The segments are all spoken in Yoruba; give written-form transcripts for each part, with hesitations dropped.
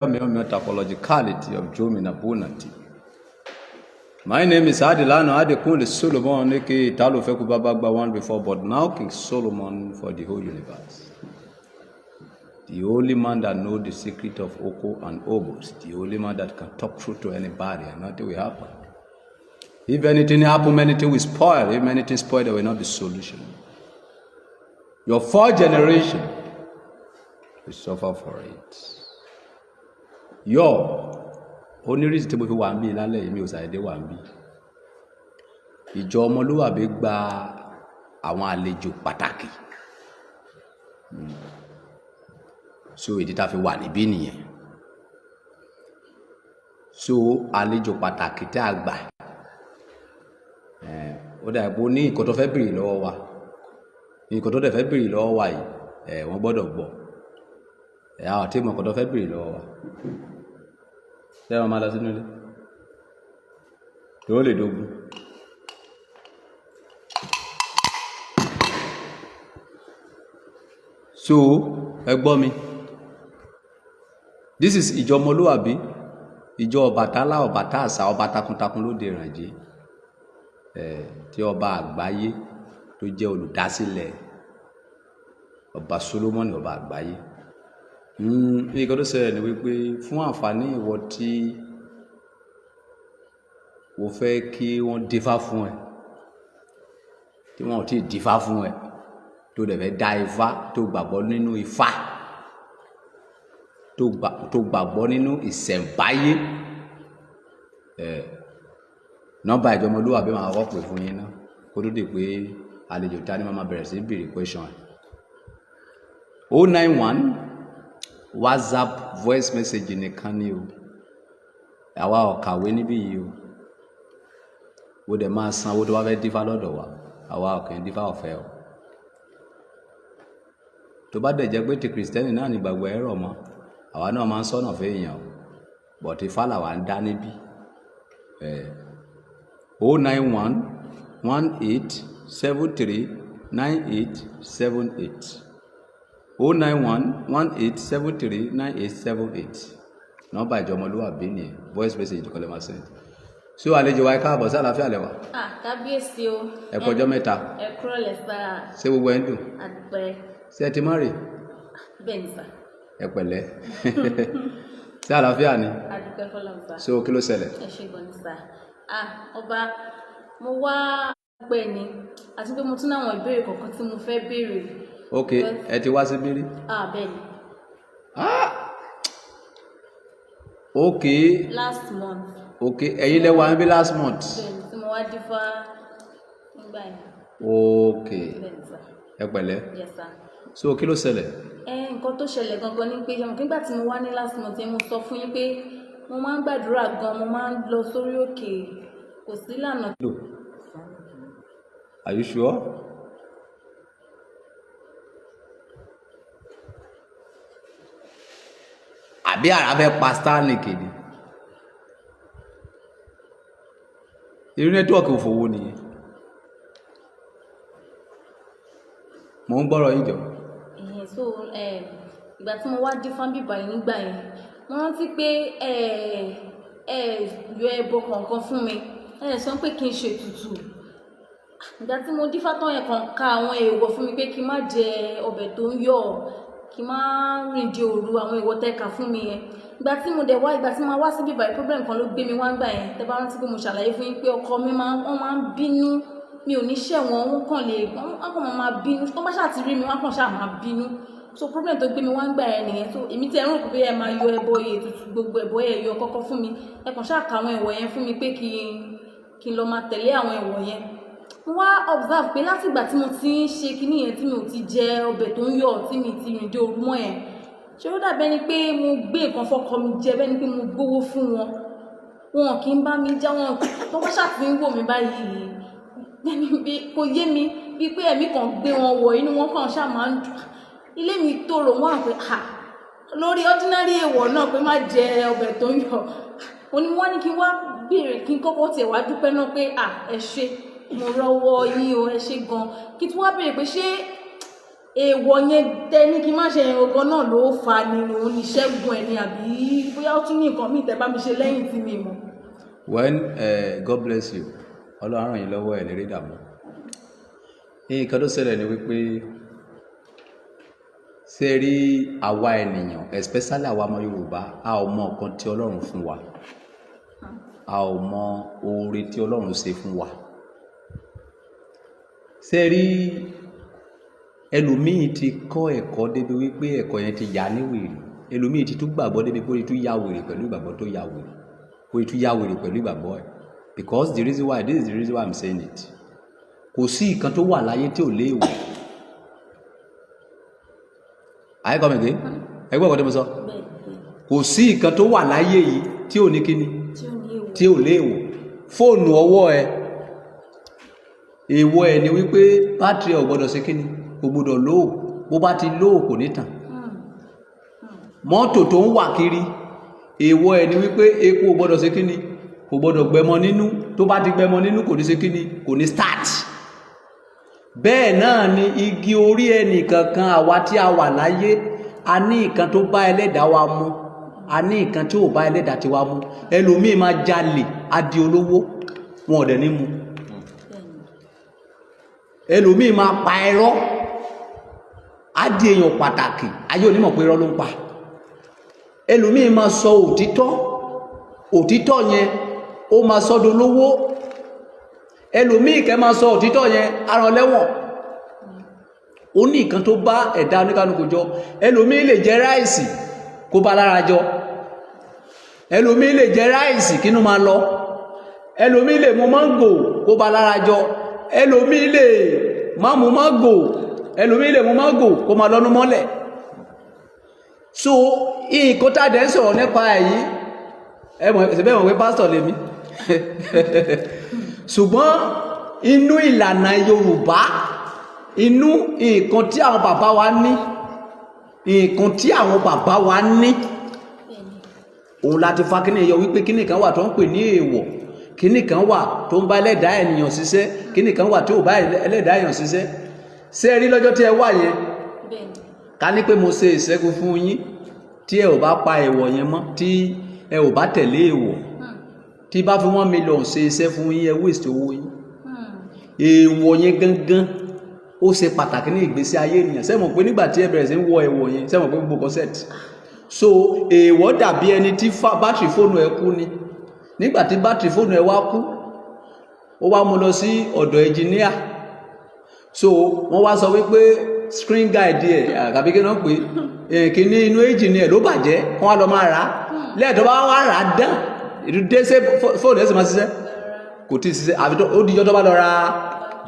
Topologicality of Jominabunati. My name is Adilano Adekunle Solomon, aka Italo Feku Babagba one before, but now King Solomon for the whole universe. The only man that knows the secret of Oko and Obos, the only man that can talk truth to anybody and nothing will happen. If anything happen, anything will spoil. If anything spoil, there will not be solution. Your fourth generation will suffer for it. Your only reason to be one be lálẹ́ mi ò ṣàìdé wà ń bí. Ìjọ ọmọlúwàbí gba àwọn àlejò pàtàkì. So ìdí tá fi wà níbí nìyẹn. So àlejò pàtàkì tí a gbà. Ó dà pé ó ní nǹkan tó fẹ́ béèrè lọ́wọ́ wa. Nǹkan tó dẹ̀ fẹ́ béèrè lọ́wọ́ wa yìí, wọ́n gbọ́dọ̀ gbọ́. Àwọn tí mo nǹkan tó fẹ́ béèrè lọ́wọ́ wa. Ṣé wọ́n máa lọ sínú ilé? Tó lè dógún. So, ẹ gbọ́ mi. This is ìjọ ọmọlúwàbí, ìjọ Ọbàtálá, Ọbàtásà, ọba takuntakun lóde ìrànjẹ́. Tí ọba àgbáyé tó jẹ́ olùdásílẹ̀ ọba Solomon ọba àgbáyé. Nǹkan tó ṣẹlẹ̀ ni wípé fún àǹfààní ìwọ tí o fẹ́ kí wọ́n dífá fún ẹ, tí wọ́n ò tí ì dífá fún ẹ, tó dẹ̀ fẹ́ dá ifá, tó gbàgbọ́ nínú ifá, tó gbàgbọ́ nínú ìṣẹ̀ǹbáyé, nọ́mbà ìjọ ọmọlúwàbí máa kọ́kọ́ pè fún yín náà kó tó dé pé àlejò ta ni máa bẹ̀rẹ̀ sí béèrè question 091 WhatsApp voice message nìkan ni o. Àwa ò kàwé níbí yìí o. Ó dẹ̀ máa san owó tó bá fẹ́ dífá lọ́dọ̀ wa. Àwa ò kì í dífá ọ̀fẹ́ o. Tó bá dẹ̀ jẹ́ pé ti kìrìsìtẹ́nì náà ní gbàgbọ́ ẹ̀rọ mọ́, àwa náà máa ń sọ́nà fẹ́ èèyàn o. But ifá làwa ń dá níbí. 091 18 73 9878. 091 18 73 9878. Nọ́mbà ìjọ ọmọlúwàbí ni voice message tó kọ́lé máa send. So àlejò wa káàbọ̀ sí àlàáfíà lẹ́wà. Kábíyèsí o. Ẹ kọjọ́ mẹ́ta. Ẹ kúrò lẹ sá. Ṣé gbogbo ẹ ń dùn? Àdúpẹ́. Ṣé ẹ ti má rè? Bẹ́ẹ̀ ni sà. Ẹ pẹ̀lẹ́. Ṣé àlàáfíà ni? Àdúpẹ́ fọlọ́run sà. So kí ló ṣẹlẹ̀? Ẹ ṣé gan ni sà. Ọba mo wá pẹ́ ni àti pé mo tún náwọn ìbéèrè kọ̀ọ̀kan tí mo fẹ́ béèrè. Ok, ẹ ti wá síbí rí? Bẹ́ẹ̀ ni. Ok. Last month. Ok, ẹ̀yin lẹ wá níbí last month. Bẹ́ẹ̀ ni tí mo wá dífá nígbà yẹn. Ok. Bẹ́ẹ̀ ni sà. Ẹ pẹ̀lẹ́. Yes sir. So kí ló ṣẹlẹ̀? Nǹkan tó ṣẹlẹ̀ gangan ni pé nígbà tí mo wá ní last month mo sọ fún yín pé mo máa ń gbàdúrà gan, mo máa ń lọ sórí òkè, kò sí ìlànà. Are you sure? Àbí àrà fẹ́ pa Starlink ni? Irú nẹ́tíwọ̀kì òfòwò nìyẹn. Mo ń gbọ́rọ̀ yín jọ. So ìgbà tí mo wá dé fún bíbá yìí nígbà yẹn mo rántí pé yọ ẹbọ kọ̀ọ̀kan fún mi, sọ pé kí n ṣe ètùtù. Ìgbà tí mo dífá tán yẹn kàn ka àwọn èèwọ̀ fún mi pé kí n má jẹ ọbẹ̀ tó ń yọ̀, kí n má rìn di òru, àwọn èèwọ̀ tẹ́ka fún mi yẹn. Ìgbà tí mo máa wá sí bíbá yìí problem kan ló gbé mi wá ń gbà yẹn. Tẹ́ bá rántí pé mo ṣàlàyé fún yín pé ọkọ mi wọ́n máa ń bínú, mi ò ní ṣẹ̀wọ̀n, wọ́n kàn máa bínú, tó bá ṣáà ti rí mi wọ́n kàn ṣáà máa bínú. So problem tó gbé mi wá ń gbà yẹn nìyẹn. So èmi tí ẹ rò pé ẹ máa yọ ẹbọ ètùtù gbogbo ẹbọ ẹ yọ kọ́kọ́ fún mi, ẹ kàn ṣáà ka àwọn èèwọ̀ yẹn fún mi pé kí n lọ máa tẹ̀lé àwọn èèwọ̀ yẹn. Mo wá observe pé láti ìgbà tí mo ti ń ṣe kinní yẹn tí mi ò ti jẹ ọbẹ̀ tó ń yọ̀, tí mi ti rìn dé òru mọ́ yẹn, ṣé ó dàbẹ́ ni pé mo gbé nǹkan fọ́kọ mi jẹ, bẹ́ẹ̀ ni pé mo gbówó fún wọn, wọn kì í bá mi já, wọn tó bá ṣáà ti ń wò mí báyìí kò yé mi bí pé ẹ̀mí kan gbé wọn wọ̀, inú wọn kàn ṣáà máa ń dùn. Ilé mi tòrò wọn àpẹ lórí ordinary èèwọ̀ náà pé má jẹ ọbẹ̀ tó ń yọ̀. Òní wọ́n ní kí n wá béèrè, kí n kọ́kọ́ tiẹ̀ wá dúpẹ́ náà pé ẹ ṣé mo rọ́wọ́ yín o, ẹ ṣé gan. Kí tí wá béèrè pé ṣé èèwọ̀ yẹn tẹ́ ní kí n má ṣe yẹn ọgọ́ náà ló fa ni òun ní ṣẹ́gun ẹ̀ ni àbí bóyá ó tún ní nǹkan míì tẹ́ bá mi ṣe lẹ́yìn tí mi mọ̀. When God bless you, Ọlọ́run ràn yín lọ́wọ́ ẹ̀ ní rí dààmú. Nǹkan tó ṣẹlẹ̀ ni wípé ṣe rí àwa ènìyàn, especially àwa ọmọ Yorùbá, a ò mọ nǹkan tí Ọlọ́run fún wa, a ò mọ oore tí Ọlọ́run ṣe fún wa. Ṣe rí ẹlòmíì ti kọ́ ẹ̀kọ́ débi wípé ẹ̀kọ́ yẹn ti yà ní wèrè, ẹlòmíì ti tún gbàgbọ́ débi pé ó tún yà wèrè pẹ̀lú ìgbàgbọ́ tó yà wèrè, ó tún yà wèrè pẹ̀lú ìgbàgbọ́ ẹ̀. Because the reason why, this is the reason why I'm saying it. Kò sí nǹkan tó wà láyé tí ò léèwọ̀. Are you coming again? Ẹgbẹ́ ọ̀gọ́dé mo sọ. Kò sí nǹkan tó wà láyé yìí tí ò ní kíni, tí ò léèwọ̀. Fóònù ọwọ́ ẹ, èèwọ̀ ẹ ni wípé bátìrì ò gbọ́dọ̀ ṣe kíni, kò gbọ́dọ̀ lóò, bó bá ti lóò kò ní tàn. Mọ́tò tó ń wà kiri, èèwọ̀ ẹ ni wípé epo ò gbọ́dọ̀ ṣe kíni, kò gbọ́dọ̀ gbẹmọ nínú, tó bá ti gbẹmọ nínú kò ní ṣe kíni, kò ní start. Bẹ́ẹ̀ náà ni igi orí ẹnì kankan àwa tí a wà láyé, a ní nǹkan tó bá ẹlẹ́dàá wa mu, a ní nǹkan tí ò bá ẹlẹ́dàá ti wa mu. Ẹlòmíì máa jalè á di olówó, wọn ò dẹ̀ ní mu. Ẹlòmíì máa pa irọ́ á di èèyàn pàtàkì, ayé onímọ̀ pé irọ́ ló ń pa. Ẹlòmíì máa sọ òtítọ́ yẹn ó máa sọ dolówó. Ẹlòmíì kẹ́ máa sọ òtítọ́ yẹn aràn lẹ́wọ̀n. Ó ní nǹkan tó bá ẹ̀dá oníkanukú jọ. Ẹlòmíì lè jẹ ráìsì kó bá lára jọ. Ẹlòmíì lè jẹ ráìsì kínú máa lọ. Ẹlòmíì lè mu mángò kó bá lára jọ. Ẹlòmíì lè má mu mángò, ẹlòmíì lè mu mángò kó máa lọ́nu mọ́lẹ̀. So nǹkan tá a dẹ̀ ń sọ̀rọ̀ nípa èyí, ẹ̀bẹ̀ mọ̀ pé pásítọ̀ lèmi. Ṣùgbọ́n inú ìlànà Yorùbá, inú nǹkan tí àwọn bàbá wa ní, nǹkan tí àwọn bàbá wa ní, òun láti fa kíní yọ wípé kíní kan wà tó ń pè ní èèwọ̀, kíní kan wà tó ń bá ẹlẹ́dàá ènìyàn ṣiṣẹ́, kíní kan wà tí ò bá ẹlẹ́dàá ènìyàn ṣiṣẹ́. Ṣé ẹ rí lọ́jọ́ tí ẹ wà yẹn, ká ní pé mo ṣe ìṣẹ́gun fún yín, tí ẹ ò bá pa èèwọ̀ yẹn mọ́, tí ẹ ò bá tẹ̀lé èèwọ̀, tí bá fi 1 million ṣe iṣẹ́ fún yín, ẹ waste owó yín. Èèwọ̀ yẹn gangan ó ṣe pàtàkì ní ìgbésí ayé ènìyàn. Ṣé mọ̀ pé nígbà tí ẹ bẹ̀rẹ̀ sí ń wọ èèwọ̀ yẹn, ṣé mọ̀ pé gbogbo concept. So èèwọ̀ dàbí ẹni tí bátìrì fóònù ẹ kú ni. Nígbà tí bátìrì fóònù ẹ wá kú, ó wá mú lọ sí ọ̀dọ̀ ẹnjìníà. So wọ́n wá sọ wípé screen guide ẹ̀ àbí kí náà pé kíní inú ẹnjìníà ló bàjẹ́, wọ́n wá lọ máa rà á. Lẹ́ẹ̀tọ́ bá wá rà á dán, ìdúdé ṣe fóònù ẹ̀ sì máa ṣiṣẹ́, kò tí ì ṣiṣẹ́ àbí ó dijọ́ tó bá lọ ra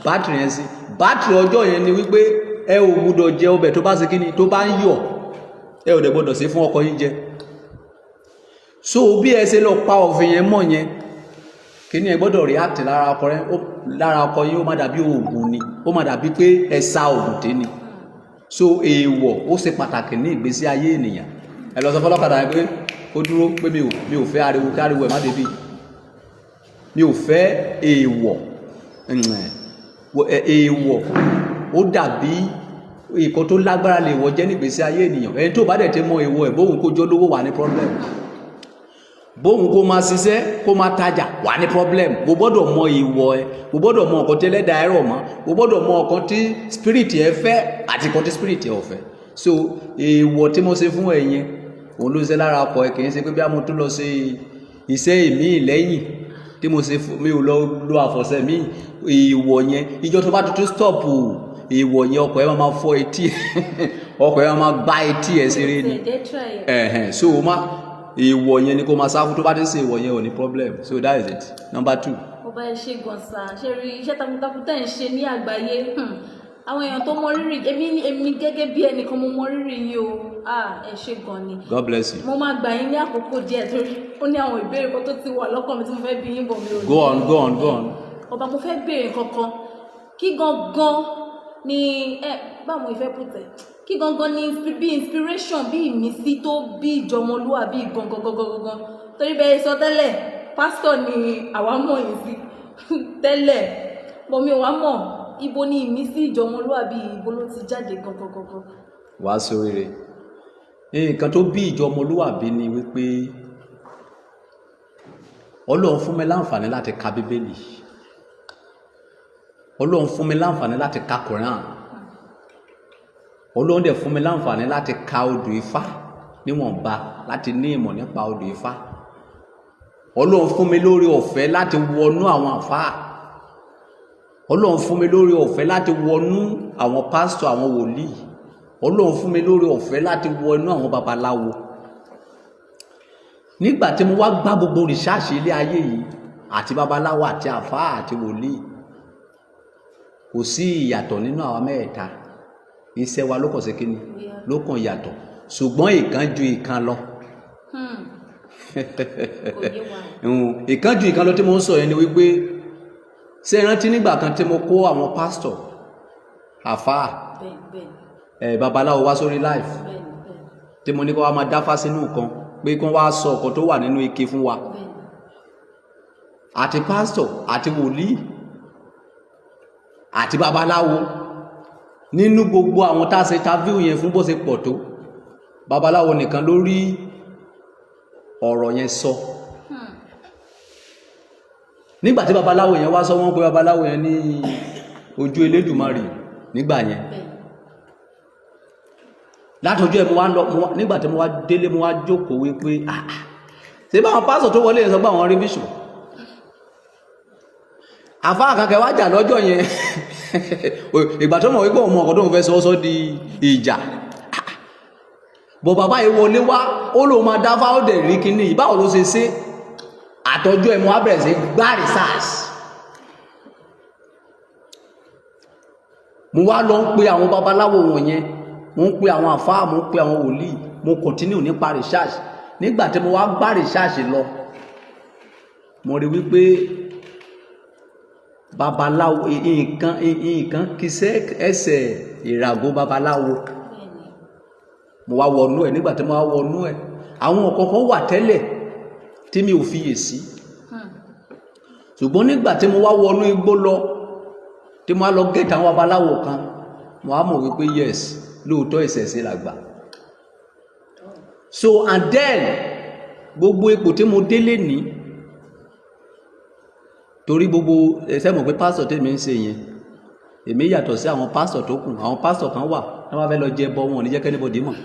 bátìrì yẹn sí. Bátìrì ọjọ́ yẹn ni wípé ẹ ò gbọdọ̀ jẹ ọbẹ̀ tó bá ṣe kíni, tó bá ń yọ̀, ẹ ò dẹ̀ gbọdọ̀ ṣe fún ọkọ yín jẹ. So bí ẹ ṣe lọ pa òfin yẹn mọ́ yẹn, kíní ẹ gbọdọ̀ react lára ọkọ yín, ó má dàbí oògùn ni, ó má dàbí pé ẹ sa oògùn tẹ́ ni. So èèwọ̀ ó ṣe pàtàkì ní ìgbésí ayé ènìyàn. Ẹ lọ sọ fọlọ́kadà yẹn pé ó dúró pé mi ò fẹ́ ariwo káriwo ẹ̀ má débi, mi ò fẹ́ èèwọ̀. Èèwọ̀ ó dàbí nǹkan tó lágbára lè wọ jẹ́ nígbésí ayé ènìyàn. Ẹni tó bá dẹ̀ ti mọ èèwọ̀ ẹ̀, bóun kó jọ lówó wà ní problem, bóun kó máa ṣiṣẹ́ kó máa tajà wà ní problem. Mo gbọ́dọ̀ mọ èèwọ̀ ẹ̀, mo gbọ́dọ̀ mọ nǹkan tí ẹlẹ́dàá ẹ rọ̀ mọ́, mo gbọ́dọ̀ mọ nǹkan tí spirit ẹ fẹ́ àti nǹkan tí spirit ẹ ò fẹ́. So èèwọ̀ tí mo ṣe fún ẹ yẹn, òun ló ṣe lára ọkọ ẹ, kì í ṣe pé bí a mo tún lọ ṣe iṣẹ́ ìmíì lẹ́yìn tí mo ṣe mi ò lọ lo àfọ̀ṣẹ mi. Èèwọ̀ yẹn ìjọ tó bá tuntun stop èèwọ̀ yẹn, ọkọ ẹ máa fọ́ etí ọkọ ẹ máa gbá etí ẹ ṣeré ni. So èèwọ̀ yẹn ni kó máa sáfù, tó bá ti ṣe èèwọ̀ yẹn ò ní problem. So that is it. Number 2. Ọba ẹ ṣe gànsà, ṣe rí iṣẹ́ takuntakun tẹ́ ń ṣe ní àgbáyé. Àwọn èèyàn tó mọ rírì, èmi gẹ́gẹ́ bí ẹnìkan mo mọ rírì yín o. Ẹ ṣe gan ni. God bless you. Mo máa gbà yín ní àkókò díẹ̀ torí ó ní àwọn ìbéèrè kan tó ti wà lọ́kàn mi tí mo fẹ́ bi yín bọ̀ mi ò ní. Go on. Ọba mo fẹ́ béèrè kankan. Kí gangan ni báwo ìfẹ́ pùtẹ́? Kí gangan ni bí inspiration, bí ìmísí tó bí ìjọmọlúwàbí gangan? Torí bẹ́ẹ̀ sọ tẹ́lẹ̀, pásítọ̀ ni àwa mọ̀ yìí sí tẹ́lẹ̀, bọ̀ mi ò wá mọ̀ ibo ni ìmísí ìjọ ọmọlúwàbí ibo ló ti jáde gangan. Wàá sóríire. Nǹkan tó bí ìjọ ọmọlúwàbí ni wípé Ọlọ́run fún mi láǹfààní láti ka Bíbélì. Ọlọ́run fún mi láǹfààní láti ka Quran. Ọlọ́run dẹ̀ fún mi láǹfààní láti ka odù Ifá níwọ̀nba, láti ní ìmọ̀ nípa odù Ifá. Ọlọ́run fún mi lórí ọ̀fẹ́ láti wọnú àwọn àfáà. Ọlọ́run fún mi lórí ọ̀fẹ́ láti wọnú àwọn pásítọ̀, àwọn wòlíì. Ọlọ́run fún mi lórí ọ̀fẹ́ láti wọnú àwọn babaláwo. Nígbà tí mo wá gbá gbogbo rìsáàsì ilé ayé yìí, àti babaláwo àti àfáà àti wòlíì, kò sí ìyàtọ̀ nínú àwọn mẹ́ẹ̀ta. Iṣẹ́ wa ló kàn sí kíni ló kàn yàtọ̀, ṣùgbọ́n ìkan ju ìkan lọ. Ìkan ju ìkan lọ tí mo ń sọ yẹn ni wípé ṣé ẹ rántí nígbà kan tí mo kó àwọn pásítọ̀, àfáà, babaláwo wá sórí live tí mo ní kó wá máa dáfá sínú nǹkan pé kí wọ́n wá sọ ọ̀kan tó wà nínú ike fún wa, àti pásítọ̀ àti wòlíì àti babaláwo, nínú gbogbo àwọn tá a ṣe interview yẹn fún bó ṣe pọ̀ tó, babaláwo nìkan ló rí ọ̀rọ̀ yẹn sọ. Nígbà tí babaláwo yẹn wá sọ, wọ́n pè babaláwo yẹn ní ojú Elédùmarè nígbà yẹn. Látọjú ẹ̀ mo wá lọ, nígbà tí mo wá délé mo wá jókòó wípé ṣé báwọn pásọ̀ tó wọlé yẹn sọ pé àwọn rí vision. Àfáà kankan wá jà lọ́jọ́ yẹn ìgbà tó mọ̀ wípé ọmọ ọkọ̀ tó ń fẹ́ sọ di ìjà. Bọ̀ bàbá yìí wọlé wá, ó lóun máa dáfá, ó dẹ̀ rí kíní ìbáwò ló ṣe ṣe. Àtọ́jú ẹ̀ mo wá bẹ̀rẹ̀ sí gbá research. Mo wá lọ ń pe àwọn babaláwo wọ̀nyẹn, mo ń pe àwọn àfáà, mo ń pe àwọn wòlíì, mo continue nípa research. Nígbà tí mo wá gbá research lọ, mo rí wípé babaláwo nǹkan kìsẹ́ ẹsẹ̀ ìràgó babaláwo. Mo wá wọnú ẹ̀. Nígbà tí mo wá wọnú ẹ̀, àwọn ọ̀kọ̀ọ̀kan wà tẹ́lẹ̀ tí mi ò fiyè sí, ṣùgbọ́n nígbà tí mo wá wọnú igbó lọ, tí mo wá lọ gẹ́tà àwọn babaláwo kan, mo wá mọ̀ wípé yes, lóòótọ́ ìṣẹ̀ṣe làgbà. So and then gbogbo ipò tí mo délé ní, torí gbogbo ẹsẹ̀ mọ̀ pé pásítọ̀ tèmi ń ṣe yẹn, èmi yàtọ̀ sí àwọn pásítọ̀ tó kù. Àwọn pásítọ̀ kan wà tí wọ́n fẹ́ lọ jẹbọ, wọn ò ní jẹ́ kẹ́nìbọ̀dì mọ̀.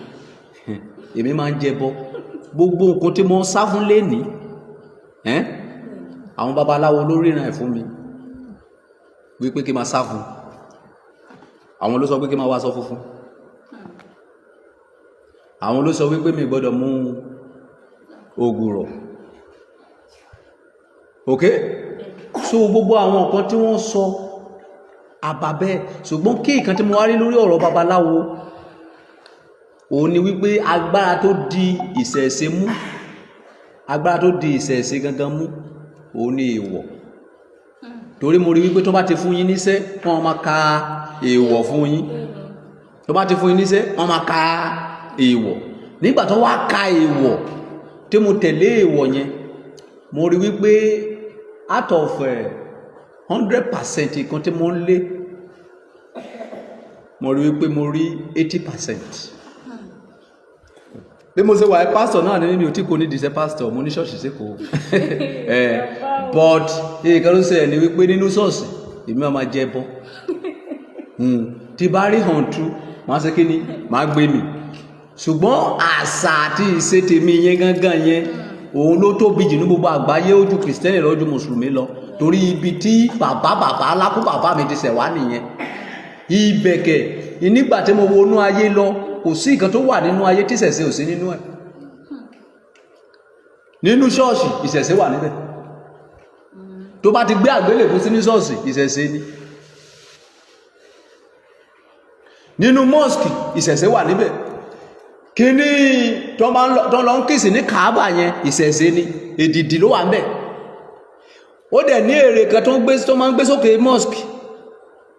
Èmi máa ń jẹbọ. Gbogbo nǹkan tí mo ń sá fún lénìí, àwọn babaláwo ló ríran ẹ̀ fún mi wípé kí n máa sá fún. Àwọn ló sọ pé kí n máa wá aṣọ funfun. Àwọn ló sọ wípé mi gbọ́dọ̀ mú ògùrọ̀. Okay? So gbogbo àwọn nǹkan tí wọ́n sọ àbàbẹ́, ṣùgbọ́n kí nǹkan tí mo wá rí lórí ọ̀rọ̀ babaláwo òun ni wípé agbára tó di ìṣẹ̀ṣe mú, agbára tó di ìṣẹ̀ṣe gangan mú, òun ni èèwọ̀. Torí mo rí wípé tó bá ti fún yín níṣẹ́, wọ́n máa ka èèwọ̀ fún yín. Tó bá ti fún yín níṣẹ́, wọ́n máa ka èèwọ̀. Nígbà tó wá ka èèwọ̀ tí mo tẹ̀lé èèwọ̀ yẹn, mo rí wípé out of 100% kan tí mo ń lé, mo rí wípé mo rí 80%. Bí mo ṣe wà pásítọ̀ náà ní mi ò tí kò ní dìṣẹ́ pásítọ̀, mo ní ṣọ́ọ̀ṣì sí kò. But nǹkan ló ṣẹlẹ̀ ni wípé nínú ṣọ́ọ̀ṣì èmi máa jẹ bọ́. Tí bá rí hàn tú, máa ṣe kí ni, máa gbé mi. Ṣùgbọ́n àṣà àti ìṣe tèmi yẹn gangan yẹn, òun ló tóbi jù ní gbogbo àgbáyé, ó ju kìrìsìtẹ́nì lọ, ó ju mùsùlùmí lọ. Torí ibi tí bàbá alákú bàbá mi ti ṣẹ̀ wá nìyẹn. Ibẹ̀kẹ̀ nígbà tí mo wọnú ayé lọ, kò sí nǹkan tó wà nínú ayé tí ìṣẹ̀ṣe ò sí nínú ẹ̀. Nínú ṣọ́ọ̀ṣì ìṣẹ̀ṣe wà níbẹ̀. Tó bá ti gbé àgbélébùú sí ní ṣọ́ọ̀ṣì, ìṣẹ̀ṣe ni. Nínú mọ́ọ̀sì ìṣẹ̀ṣe wà níbẹ̀. Kíní tó lọ ń kìsì ní Kàábà yẹn, ìṣẹ̀ṣe ni, èdìdì ló wà níbẹ̀. Ó dẹ̀ ní ère kan tó máa ń gbé sókè mọ́ọ̀sì.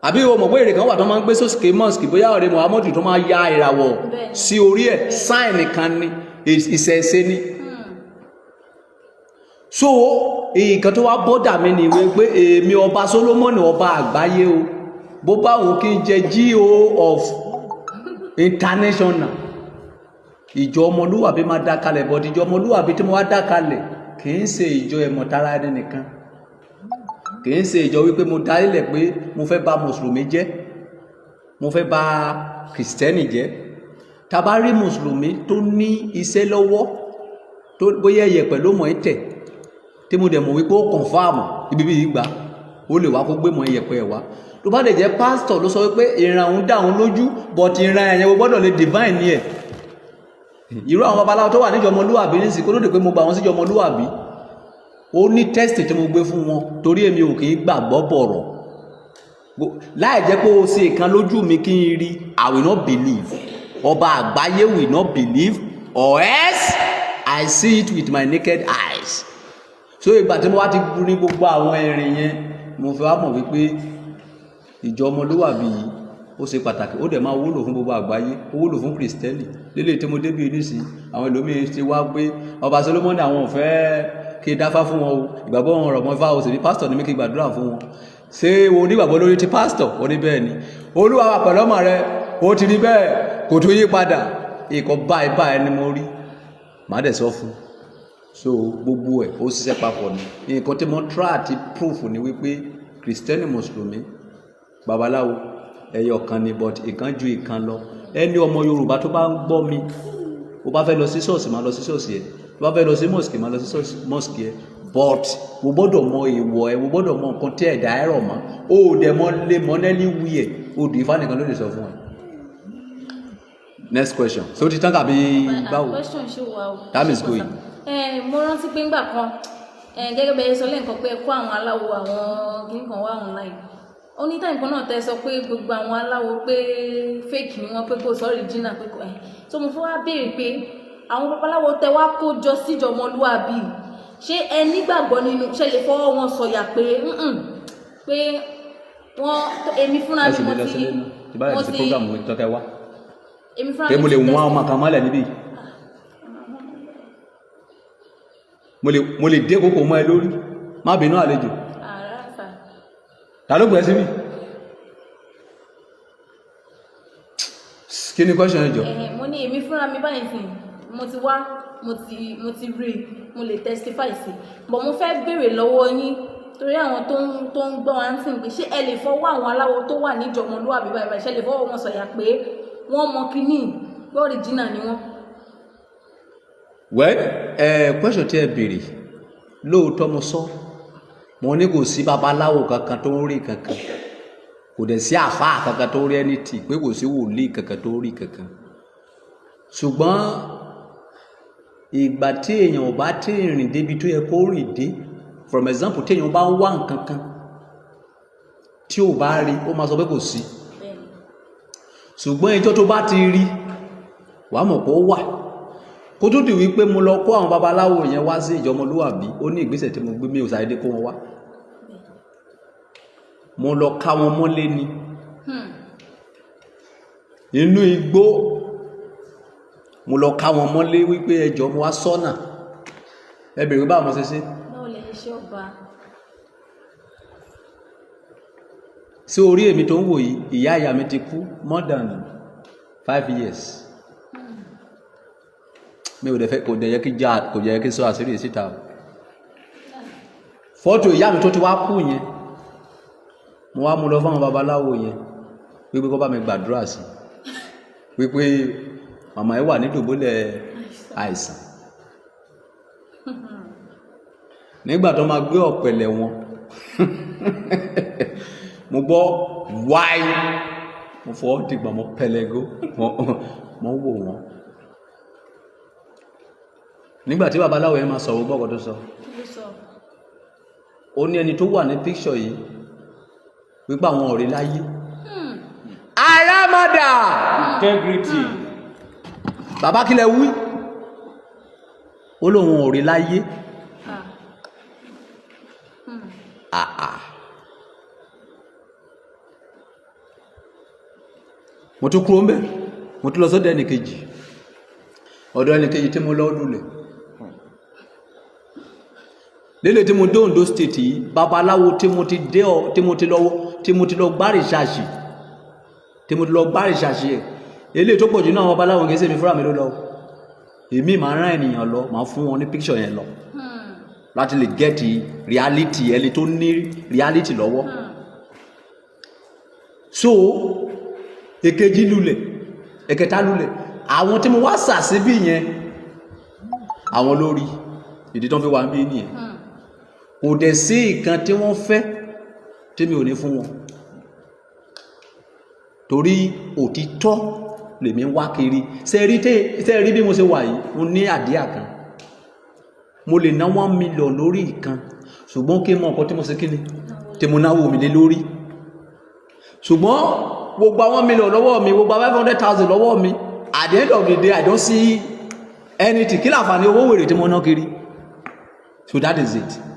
Àbí o mọ̀ pé ère kan wà tó máa ń gbé sókè mọ́ọ̀sì, bóyá ọ̀rẹ́ Muhammadu tó máa ya ìràwọ̀ sí orí ẹ̀, sáìnì kan ni, ìṣẹ̀ṣe ni. So nǹkan tó wá bọ́dà mi ni wípé èmi ọba Solomon ọba àgbáyé o, bó bá wù kí n jẹ GO of international ìjọ ọmọlúwàbí máa dá kalẹ̀ but ìjọ ọmọlúwàbí tí mo wá dá kalẹ̀ kì í ṣe ìjọ ẹ̀mọ̀tara ẹni nìkan, kì í ṣe ìjọ wípé mo darí lẹ̀ pé mo fẹ́ bà mùsùlùmí jẹ́, mo fẹ́ bà kìrìsìtẹ́nì jẹ́. Tá bá rí mùsùlùmí tó ní iṣẹ́ lọ́wọ́ tó bóyá ẹ̀yẹ̀ pẹ̀lú mọ̀ ẹ́ tẹ̀ tí mo dẹ̀ mọ̀ wípé ó kọ̀nfàmù ibi bí ìgbà ó lè wá kó gbé mọ̀ ẹ̀yẹ̀ pẹ̀ wá. Tó bá lè jẹ́ pásítọ̀ ló sọ wípé ìran òun dá òun lójú but ìran ẹ̀yẹ̀ gbọ́dọ̀ lè divine ní ẹ̀. Irú àwọn babaláwo tó wà níjọ ọmọlúwàbí nísìnyí kó ló dé pé mo gbà wọn síjọ ọmọlúwàbí ó ní tẹ́sítì tí mo gbé fún wọn torí èmi ò kì í gbàgbọ́ bọ̀rọ̀ láì jẹ́ pé ó ṣe ìkan lójú mi kí n rí I will not believe. Ọba Àgbáyé will not believe or else I see it with my naked eyes. So ìgbà tí mo wá ti ní gbogbo àwọn ẹ̀rìn yẹn mo fẹ́ wá mọ̀ wípé ìjọ ọmọlúwàbí yìí ó ṣe pàtàkì ó dẹ̀ máa wúlò fún gbogbo àgbáyé, ó wúlò fún kìrìsìtẹ́nì. Lélẹ̀ tí mo débí nísìnyí àwọn ẹlòmíín ti wá pé ọba Solomoni àwọn ò fẹ́ kí dáfá fún wọn o, ìgbàgbọ́ wọn rọ̀ mọ́ ifá o sì ní pásítọ̀ ní mi kí gbàdúrà fún wọn. Ṣé o nígbàgbọ́ lórí ti pásítọ̀? Ó ní bẹ́ẹ̀ ni. Olúwa wà pẹ̀lú ọmọ rẹ, ó ti rí bẹ́ẹ̀ kò tó yí padà. Ìkọ̀ báyìí báyìí ni mo rí màá dẹ̀ sọ fún. So gbogbo ẹ̀ ó ṣiṣẹ́ papọ̀ ni. Nǹkan tí mo try àti proof ni wípé kìrìsìtẹ́nì mùsùlùmí babaláwo ẹyọ kan ni but ìkan ju ìkan lọ. Ẹni ọmọ Yorùbá tó bá ń gbọ́ mi ó bá fẹ́ lọ sí ṣọ́ọ̀ṣì máa lọ sí ṣọ́ọ̀ṣì ẹ̀, tó bá fẹ́ lọ sí mosque máa lọ sí mosque ẹ̀, but wo gbọ́dọ̀ mọ èèwọ̀ ẹ̀, wo gbọ́dọ̀ mọ nǹkan tí ẹ̀dá ẹ̀rọ mọ́ ó dẹ̀ mọ́ lé mọ́nẹ́lì wí ẹ̀ odò Ifá nìkan ló lè sọ fún ẹ. Next question. So ti tán kàbí báwo? Question ṣe wà o. Time is going. Mo rántí pé ńgbà kan gẹ́gẹ́ bẹ́ẹ̀ sọ lẹ́ǹkan pé kó àwọn aláwo àwọn kìnnìkan wá online. Onítàyìn kan náà tẹ́ sọ pé gbogbo àwọn aláwo pé fake ni wọ́n pé kò sọ original pé kò so mo fẹ́ wá béèrè pé àwọn babaláwo tẹ́ wá kó jọ síjọ ọmọlúwàbí ṣé ẹ nígbàgbọ́ nínú ṣe lè fọwọ́ wọn sọ̀yà pé pé wọ́n èmi fúnra mi mo ti èmi fúnra mi mo lè wọ́n ọmọ kan mọ́lẹ̀ níbí mo lè dé kókò mọ́ ẹ lórí má bínú àlejò ta ló gbẹ̀ síbí kí ni question ẹjọ́ mo ní èmi fúnra mi báyìí sí mo ti wá mo ti rí mo lè testify sí but mo fẹ́ béèrè lọ́wọ́ yín torí àwọn tó ń gbọ́ wá ń sìn pé ṣé ẹ lè fọwọ́ àwọn aláwo tó wà níjọ ọmọlúwàbí báyìí ṣe lè fọwọ́ wọn sọ̀yà pé wọ́n mọ kíní pé original ni wọ́n. Well question tí ẹ béèrè lóòótọ́ mo sọ mo ní kò sí babaláwo kankan tó ń rí kankan kò dẹ̀ sí àfáà kankan tó rí anything pé kò sí wòlíì kankan tó rí kankan ṣùgbọ́n ìgbà tí èèyàn ò bá tí rìn débi tó yẹ kó rìn dé for example tí èèyàn bá ń wá nǹkan kan tí ò bá rí ó máa sọ pé kò sí ṣùgbọ́n ìjọ tó bá ti rí wàá mọ̀ pé ó wà kó tó di wípé mo lọ kó àwọn babaláwo yẹn wá sí ìjọ ọmọlúwàbí ó ní ìgbésẹ̀ tí mo gbé mi ò sáré dé kó wọn wá mo lọ ká wọn mọ́lé ni inú igbó mo lọ ká wọn mọ́lé wípé ẹjọ́ mo wá sọ́nà ẹ bèrè báwo mo ṣe ṣe. báwo lè ṣe ọba. sí orí èmi tó ń wò yìí ìyá ìyá mi ti kú more than 5 years mi ò dẹ̀ fẹ́ kò dẹ̀ yẹ kí sọ àṣírí síta o fọ́tò ìyá mi tó ti wá kú yẹn mo wá mú lọ fáwọn babaláwo yẹn wípé kó bá mi gbàdúrà sí wípé màmá ẹ wà ní dùbúlẹ̀ àìsàn nígbà tó máa gbé ọ̀pẹ̀lẹ̀ wọn mo gbọ́ wáyé mo fọwọ́ dìgbà mo pẹlẹgó mo wò wọ́n nígbà tí babaláwo yẹn máa sọ̀rọ̀ gbọ́kọ̀ tó sọ ó ní ẹni tó wà ní píkṣọ̀ yìí wípé àwọn ọ̀rẹ́ láyé arámádà integrity bàbá kílẹ̀ wí ó lóun ọ̀rẹ́ láyé mo tún kúrò ń bẹ̀ mo tún lọ sọ́dọ̀ ẹnìkejì ọ̀dọ̀ ẹnìkejì tí mo lọ lulẹ̀ lélẹ̀ tí mo dé Ondo state yìí babaláwo tí mo ti lọ gbárì ṣàṣì ẹ̀ eléyìí tó pọ̀ jù náà babaláwo kìí ṣe mi fúnra mi ló lọ èmi máa rán ènìyàn lọ máa fún wọn ní picture yẹn lọ láti lè get reality ẹni tó ní reality lọ́wọ́ so èkejì lulẹ̀ ẹ̀kẹta lulẹ̀ àwọn tí mo wá sà síbí yẹn àwọn lórí ìdí tó ń fi wà ń bí nìyẹn kò dẹ̀ sí nǹkan tí wọ́n fẹ́ tí mi ò ní fún wọn torí òtítọ́ lèmi ń wá kiri ṣe rí bí mo ṣe wà yìí mo ní àdíà kan mo lè ná 1 million lórí ìkan ṣùgbọ́n kí n mọ nǹkan tí mo ṣe kíni tí mo náwó mi lé lórí ṣùgbọ́n gbogbo 1 million lọ́wọ́ mi gbogbo 500,000 lọ́wọ́ mi at the end of the day I don't see anything kí láǹfààní owó wèrè tí mo ná kiri so that is it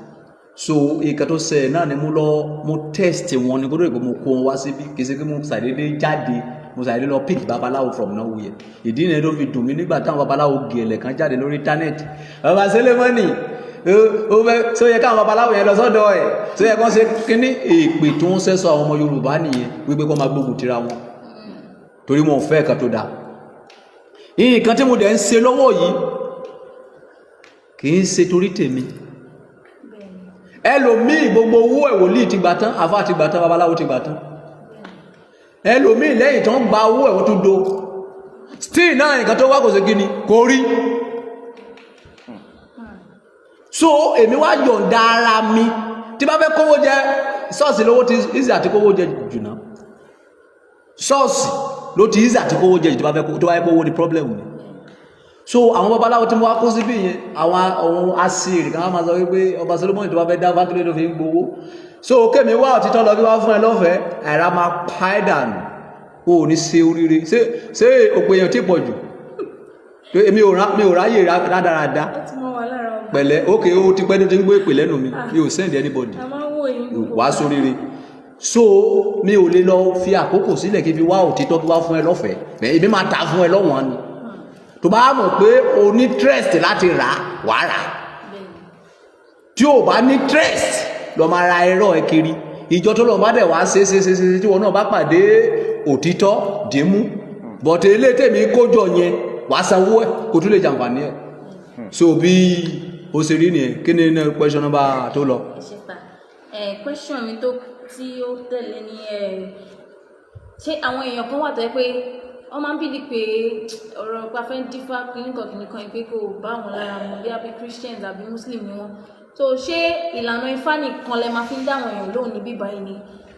so ìkan tó ṣe náà ni mo test wọn ni kó tó rẹ̀ pé mo kó wọn wá síbí kì í ṣe pé mo ṣàdédé jáde mo ṣàdédé lọ pick babaláwo from nowhere ìdí nìyẹn tó fi dùn mí nígbà táwọn babaláwo gẹ̀ẹ́lẹ̀ kan jáde lórí íńtánẹ́ẹ̀tì bàbá Sólómọ́nì ó fẹ́ tó yẹ káwọn babaláwo yẹn lọ sọ́dọ̀ ẹ̀ tó yẹ kán ṣe kíní èpè tó ń sẹ́sọ àwọn ọmọ Yorùbá nìyẹn wípé kó máa gbógun tira wọn torí wọn ò fẹ́ ẹ̀kan tó dáa nǹkan tí mo dẹ̀ ń ṣe lọ́wọ́ yìí kì í ṣe torí tèmi ẹlòmíì gbogbo owó ẹ̀ wòlíì ti gbà tán àfáà ti gbà tán babaláwo ti gbà tán ẹlòmíì lẹ́yìn tán gba owó ẹ̀ wọ́n tún do still náà nǹkan tó wá kò sí kíni kò rí so èmi wá yọ̀ǹda ara mi tí bá fẹ́ kówó jẹ ṣọ́ọ̀ṣì lówó ti easy àti kówó jẹ jùnà ṣọ́ọ̀ṣì ló ti easy àti kówó jẹ jù tó bá fẹ́ kówó ní problem ni so àwọn babaláwo tí mo wá kó síbí yẹn àwọn asìrì kan máa sọ wípé ọba Solomoni tó bá fẹ́ dá fákìlẹ̀ tó fi ń gbowó so kémi wá òtítọ́ lọ bí wá fún ẹ lọ́fẹ̀ẹ́ àìrá máa pa ẹ́ dànù o ò ní ṣe oríire ṣé òpè èèyàn tí pọ̀ jù mi ò ráyè rádaràda pẹ̀lẹ́ ókè ó ti pẹ́ tó ti ń gbé ìpè lẹ́nu mi ò send anybody wá sóríire so mi ò lè lọ fi àkókò sílẹ̀ kí fi wá òtítọ́ tó wá fún ẹ lọ́fẹ̀ẹ́ èmi máa ta fún ẹ lọ́wọ́n ni tó bá mọ̀ pé o ní trust láti rà wá rà tí o bá ní trust lọ máa ra ẹ̀rọ ẹ kiri ìjọ tó lọ bá dẹ̀ wá ṣe tí wọn náà bá pàdé òtítọ́ dìímú bọ̀tẹ̀ ilé tèmi kójọ yẹn wá sanwó ẹ̀ kó tún lè jàǹfààní ẹ̀ so bí o ṣe rí nìyẹn kí ni question number tó lọ. question mi tó tí ó tẹ̀lé ní ṣé àwọn èèyàn kan wà tó yẹ pé wọ́n máa ń bìlì pé ọ̀rọ̀ pàfẹ́ dífá kìnnìkan pé kò bá wọn lára mu bí àbí Christians àbí Muslim ni wọ́n so ṣé ìlànà Ifá nìkan lẹ máa fi ń dáwọn èèyàn lóhùn níbí báyìí ni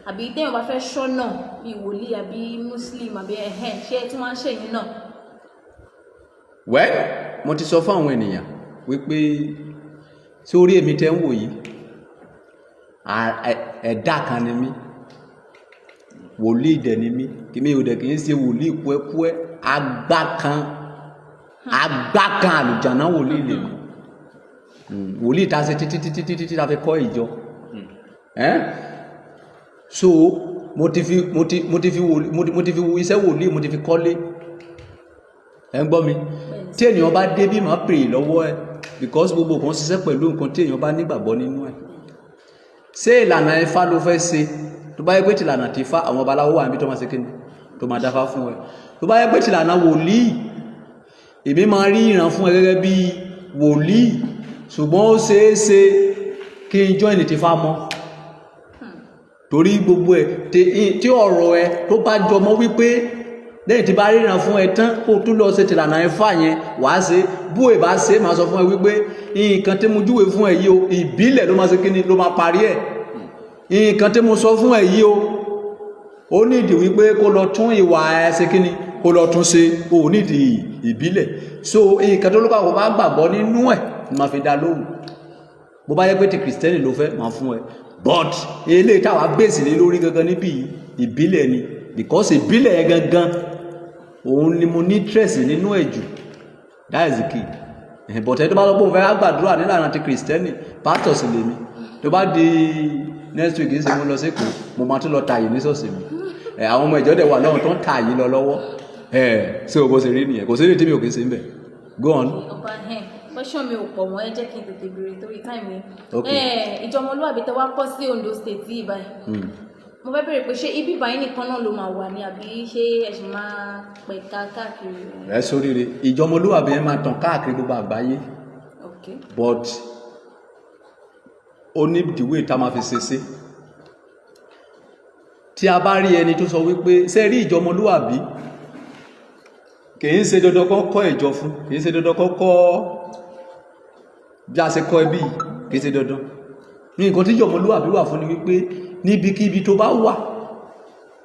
àbí téèyàn bá fẹ́ ṣọ́nà bíi wòlíì àbí Muslim àbí ṣé ẹ tí wọ́n á ṣèyìn náà. well mo ti sọ fún àwọn ènìyàn wípé tí orí èmi tẹ́ ń wò yìí ẹ̀dá kan ni mí wòlíì dẹ̀ ni mí kí mi ò dẹ̀ kì í ṣe wòlíì kúẹ́kúẹ́ agbá kan àlùjáná wòlíì lè mí wòlíì ta ṣe títí ta fi kọ́ ìjọ so mo ti fi iṣẹ́ wòlíì mo ti fi kọ́lé ẹ ń gbọ́ mi tí ènìyàn bá dé bí màá pèrè lọ́wọ́ ẹ because gbogbo kan ṣiṣẹ́ pẹ̀lú nǹkan tí èèyàn bá nígbàgbọ́ nínú ẹ̀ ṣé ìlànà Ifá ló fẹ́ ṣe tó bá yẹ pé tìlànà tí Ifá àwọn babaláwo wà níbi tó máa ṣe kíni tó máa dáfá fún ẹ tó bá yẹ pé tìlànà wòlíì èmi máa rí ìran fún ẹ gẹ́gẹ́ bí wòlíì ṣùgbọ́n ó ṣeé ṣe kí n join ti Ifá mọ́ torí gbogbo ẹ tí ọ̀rọ̀ ẹ tó bá jọmọ́ wípé lẹ́yìn tí bá ríran fún ẹ tán kó tún lọ ṣe tìlànà Ifá yẹn wàá ṣe bó ẹ bá ṣe máa sọ fún ẹ wípé nǹkan tí mo júwe fún ẹ yìí o ìbílẹ̀ ló máa ṣe kíni ló máa parí ẹ̀ nǹkan tí mo sọ fún ẹ yìí o ó nídìí wípé kó lọ tún ìwà ẹ ṣe kíni kó lọ tún ṣe o nídìí ìbílẹ̀ so nǹkan tó lókàwọ bá gbàgbọ́ nínú ẹ̀ ni máa fi dá lóhùn bó bá yẹ pé ti kìrìsìtẹ́nì ló fẹ́ máa fún ẹ but eléyìí táwa bèsì lé lórí gangan níbí ìbílẹ̀ ni because ìbílẹ̀ yẹn gangan òun ni mo ní interest nínú ẹ̀ jù that is the key but ẹ tó bá lọ pé òun fẹ́ gbàdúrà nílànà ti kìrìsìtẹ́nì pastor sì lè mi tó bá di next week ṣe mo lọ sí Èkó mo máa tún lọ tààyè ní ṣọ́ọ̀ṣì mi àwọn ọmọ ìjọ dẹ̀ wà lọ́wọ́ tó ń tààyè lọ lọ́wọ́ ṣé o bó ṣe rí nìyẹn kò sí ní tí mi ò kì í ṣe ń bẹ̀ go on. question mi ò pọ̀ mọ́ ẹ jẹ́ kí n tètè béèrè torí time mi. Ìjọ Ọmọlúwàbí tẹ wá kọ́ sí Ondo State yìí báyìí. Mo fẹ́ béèrè pé ṣé ibi báyìí nìkan náà ló máa wà ní àbí ṣé ẹ ṣì máa pẹ̀ka káàkiri? Ẹ sóríire ìjọ Ọmọlúwàbí ẹ máa tàn káàkiri gbogbo àgbáyé. Okay. But ó ní the way tá máa fi ṣe sí. Tí a bá rí ẹni tó sọ wípé ṣé rí ìjọ Ọmọlúwàbí kìí ṣe dandan kọ́ ìjọ fún, kìí ṣe dandan kọ́ bí a ṣe kọ́ ẹbí, kìí ṣe dandan. Ní nǹkan tí ìjọ Ọmọlúwàbí wà fún ni wípé níbikíbi tó bá wà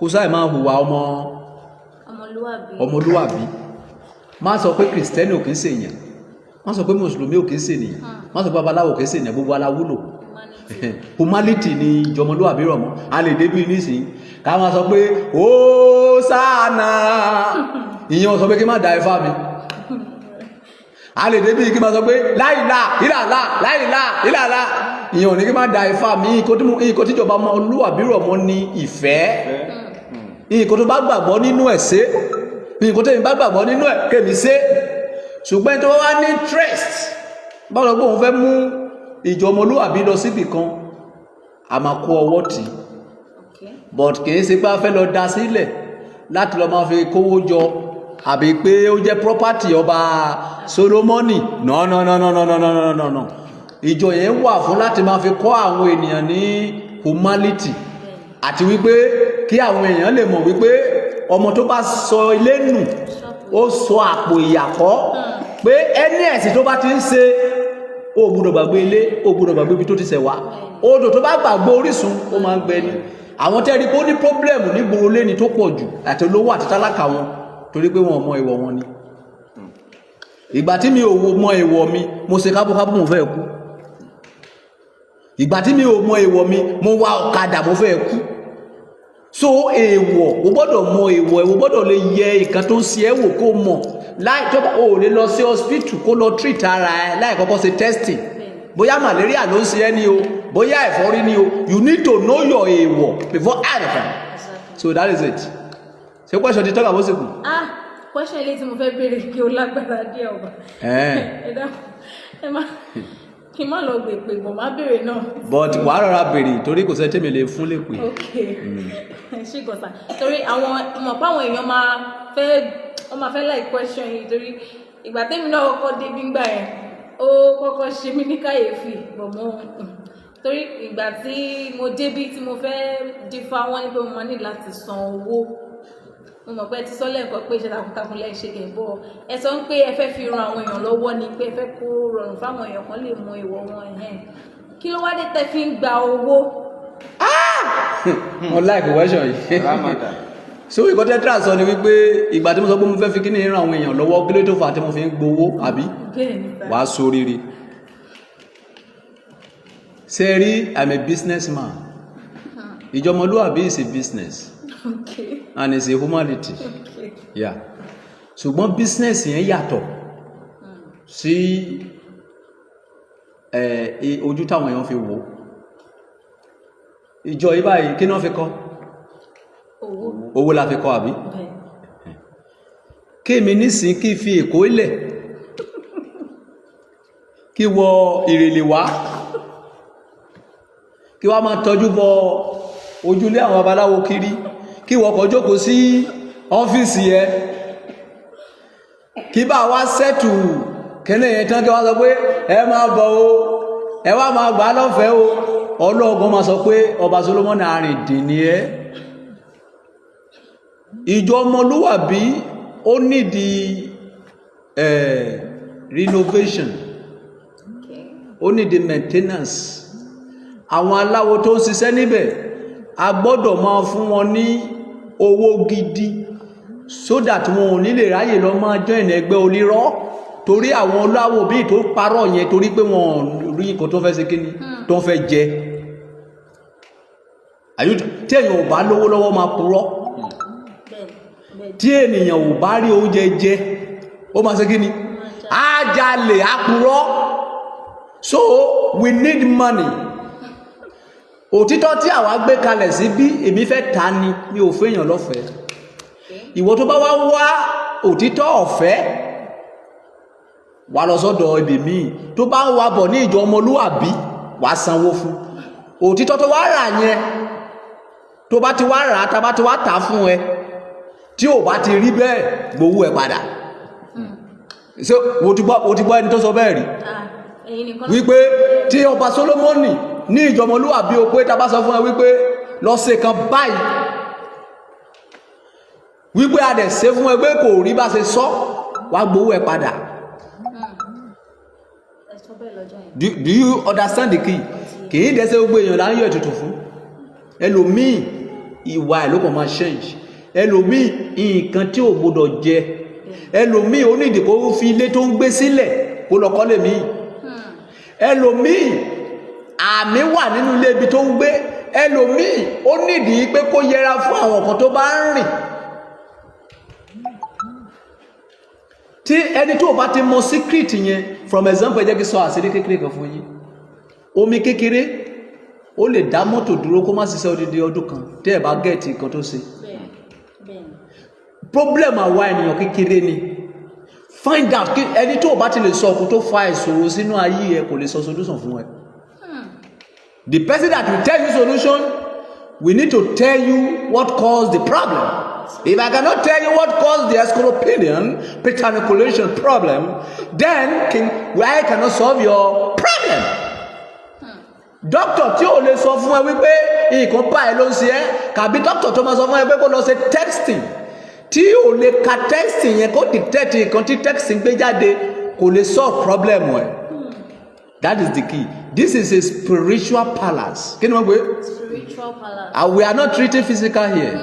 kó sáì máa hùwà ọmọlúwàbí. Má sọ pé kìrìsìtẹ́nì ò kìí ṣe èèyàn, má sọ pé mùsùlùmí ò kìí ṣe ènìyàn, má sọ pé babaláwo kìí ṣe ènìyàn, gbogbo aláwúlò. Humanity ni ìjọ Ọmọlúwàbí rọ̀ mọ́. A lè débí nísìnyí ká máa sọ pé Hósánà, ìyẹn sọ pé kí má da ifá mi. A lè débí kí má sọ pé láìlá ìlàlá láìlá ìlàlá, ìyẹn ò ní kí má da ifá mi. Ìkó tíjọba Ọmọlúwàbí rọ̀ mọ́ ní ìfẹ́. Ìkó tó bá gbàgbọ́ nínú ẹ̀ ṣe, ìkó tó bá gbàgbọ́ nínú ẹ̀ kémi ṣe. Ṣùgbọ́n tó wá ní interest báwo lọ òun fẹ́ mú ìjọ Ọmọlúwàbí lọ síbì kan, a máa kó ọwọ́ tì. But kìí ṣe pé a fẹ́ lọ dá sílẹ̀ láti lọ máa fi kówó jọ àbí pé ó jẹ́ property ọba Solomoni. No. Ìjọ yẹn wà fún láti máa fi kọ́ àwọn ènìyàn ní humanity àti wípé kí àwọn èèyàn lè mọ̀ wípé ọmọ tó bá sọ ilé nù ó sọ àpò ìyàkọ́, pé ẹni ẹ̀sìn tó bá ti ń ṣe ó gbọ́dọ̀ gbàgbé ilé, ó gbọ́dọ̀ gbàgbé ibi tó ti ṣẹ̀ wá. Odò tó bá gbàgbé orísun ó máa ń gbẹ ni. Àwọn tẹ́rí pé ó ní pọ́blẹ́mù ní gbòòrò lẹ́ni tó pọ̀ jù àti olówó àti tálákà wọn torí pé wọn mọ ìwọ̀ wọn ni. Ìgbà tí mi ò mọ ìwọ̀ mi, mo ṣe kábúkábú mo fẹ́ kú. Ìgbà tí mi ò mọ ìwọ̀ mi, mo wá ọ̀kadà mo fẹ́ kú. So èèwọ̀, o gbọ́dọ̀ mọ èèwọ̀, o gbọ́dọ̀ lè yẹ nǹkan tó ń ṣe ẹ́ wò kó mọ̀. Láì tó bá o lè lọ sí hospital kó lọ treat ara ẹ láì kọ́kọ́ ṣe testing. Bóyá malaria ló ń ṣe ẹ́ ní o, bóyá ẹ̀fọ́rí ní o, you need to know your èèwọ̀ before anything. So that is it. Ṣé question ti tọ́ka bó ṣe kù? Question ilé tí mo fẹ́ béèrè kí o lágbára díẹ̀ ọba. Ẹ dákun, ẹ má kí n má lọ gbè pé bọ̀ má béèrè náà. But wàá rọra béèrè torí kò sẹ́ tèmi lè fún lè pè. Ṣé gọ̀sà torí àwọn ọmọ páwọn èèyàn máa fẹ́ like question yìí torí ìgbà tẹ́mi náà kọ́kọ́ débi ńgbà yẹn ó kọ́kọ́ ṣe mí ní kàyéfì bọ̀mọ́ torí ìgbà tí mo débí tí mo fẹ́ dífá wọn ní pé mo máa ní láti san owó. Mo mọ̀ pé ti sọ lẹ́ẹ̀kan pé iṣẹ́ takuntakun lẹ́ ṣe kẹ̀bọ́ ẹ sọ pé ẹ fẹ́ fi ran àwọn èèyàn lọ́wọ́ ni pé ẹ fẹ́ kó rọrùn fáwọn èèyàn kan lè mọ ìwọ̀ wọn kí ló wá dé tẹ́ fi ń gba owó. Mo like question yìí. So ìkọ́tẹ́ tra sọ ni wípé ìgbà tí mo sọ pé mo fẹ́ fi kíní ran àwọn èèyàn lọ́wọ́ kí ló tó fà tí mo fi ń gbowó àbí wàá sóríire. Ṣé rí I'm a businessman. Ìjọ Ọmọlúwàbí is a business. Okay. And it's a humanity. Okay. Yeah. Ṣùgbọ́n business yẹn yàtọ̀ sí ojú táwọn èèyàn fi wò. Ìjọ yìí báyìí kí náà fi kọ́? Owó la fi kọ́ àbí? Kí èmi nísìn kí fi Èkó ilẹ̀ kí wọ Ìrèlè wá kí wá máa tọ́jú bọ ojúlé àwọn babaláwo kiri kí wọ́n kọ́ jókòó sí ọ́fíìsì ẹ kí bá wá sẹ́tù kẹ́lẹ̀ yẹn tán kí wá sọ pé ẹ máa bọ̀ o ẹ wá máa gbà lọ́fẹ̀ẹ́ o ọlọ́ọ̀gbọ́n máa sọ pé ọba Solomon àrìndìn ni ẹ́. Ìjọ Ọmọlúwàbí ó nídìí renovation, ó nídìí maintenance. Àwọn aláwo tó ń ṣiṣẹ́ níbẹ̀ a gbọ́dọ̀ máa fún wọn ní owó gidi so that wọn ò ní lè ráyè lọ máa join ẹgbẹ́ onírọ́ torí àwọn aláwo bíi tó parọ́ yẹn torí pé wọn rí nǹkan tó fẹ́ ṣe kíni tó fẹ́ jẹ. Tí èèyàn ò bá lówó lọ́wọ́ máa purọ́, tí ènìyàn ò bá rí oúnjẹ jẹ ó máa ṣe kíni á jalè á purọ́. So we need money. Òtítọ́ tí àwa gbé kalẹ̀ sí bí èmi fẹ́ ta ni mi ò fẹ́yàn lọ́fẹ̀ẹ́. Ìwọ tó bá wá òtítọ́ ọ̀fẹ́ wà lọ sọ́dọ̀ ibi míì tó bá ń wà bọ̀ ní ìjọ ọmọlúwàbí wà sanwó fún òtítọ́ tó wá rà yẹn tó bá ti wá rà tá bá ti wá tà fún ẹ tí ò bá ti rí bẹ́ẹ̀ gbowó ẹ padà so wo ti gbọ́ ẹni tó sọ bẹ́ẹ̀ rí wípé tí ọba Solomoni ní ìjọ ọmọlúwàbí o pé tá bá sọ fún ẹ wípé lọ ṣe kan báyìí wípé a dẹ̀ ṣe fún ẹ pé kò rí bá ṣe sọ wá gbowó ẹ padà. Do you understand the key? Kì í dẹ́sẹ̀ gbogbo èèyàn láń yọ ètùtù fún ẹlòmíì ìwà ẹ̀ ló kàn máa change ẹlòmíì nǹkan tí ò gbọdọ̀ jẹ ẹlòmíì onídìí kó fi ilé tó ń gbé sílẹ̀ kó lọ kọ́lé míì ẹlòmíì àmì wà nínú ilé ibi tó ń gbé ẹlòmíì ó nídìí pé kó yẹra fún àwọn kan tó bá ń rìn tí ẹni tó bá ti mọ secret yẹn from example ẹ jẹ́ kí sọ àṣírí kékeré kan fún yín omi kékeré ó lè dá mọ́tò dúró kó má ṣiṣẹ́ odidi ọdún kan tẹ́ ẹ̀ bá gẹ̀ẹ́tì nǹkan tó ṣe problem àwa ènìyàn kékeré ni find out ẹni tó bá ti lè sọ ọkùn tó fa ìṣòro sínú ayé ẹ kò lè sọ solution fún ẹ the person that will tell you solution we need to tell you what caused the problem. If I cannot tell you what caused the escolopidian preterniculation problem, then I cannot solve your problem. Doctor tí ò lè sọ fún ẹ wípé nǹkan báyìí ló ń ṣe ẹ́ kàbí doctor tó máa sọ fún ẹ pé kó lọ ṣe texting tí ò lè ka texting yẹn kó dictate nǹkan tí texting gbé jáde kò lè solve problem ẹ. That is the key. This is a spiritual palace. Kí ni wọ́n gbé? Spiritual palace. And we are not treating physical here.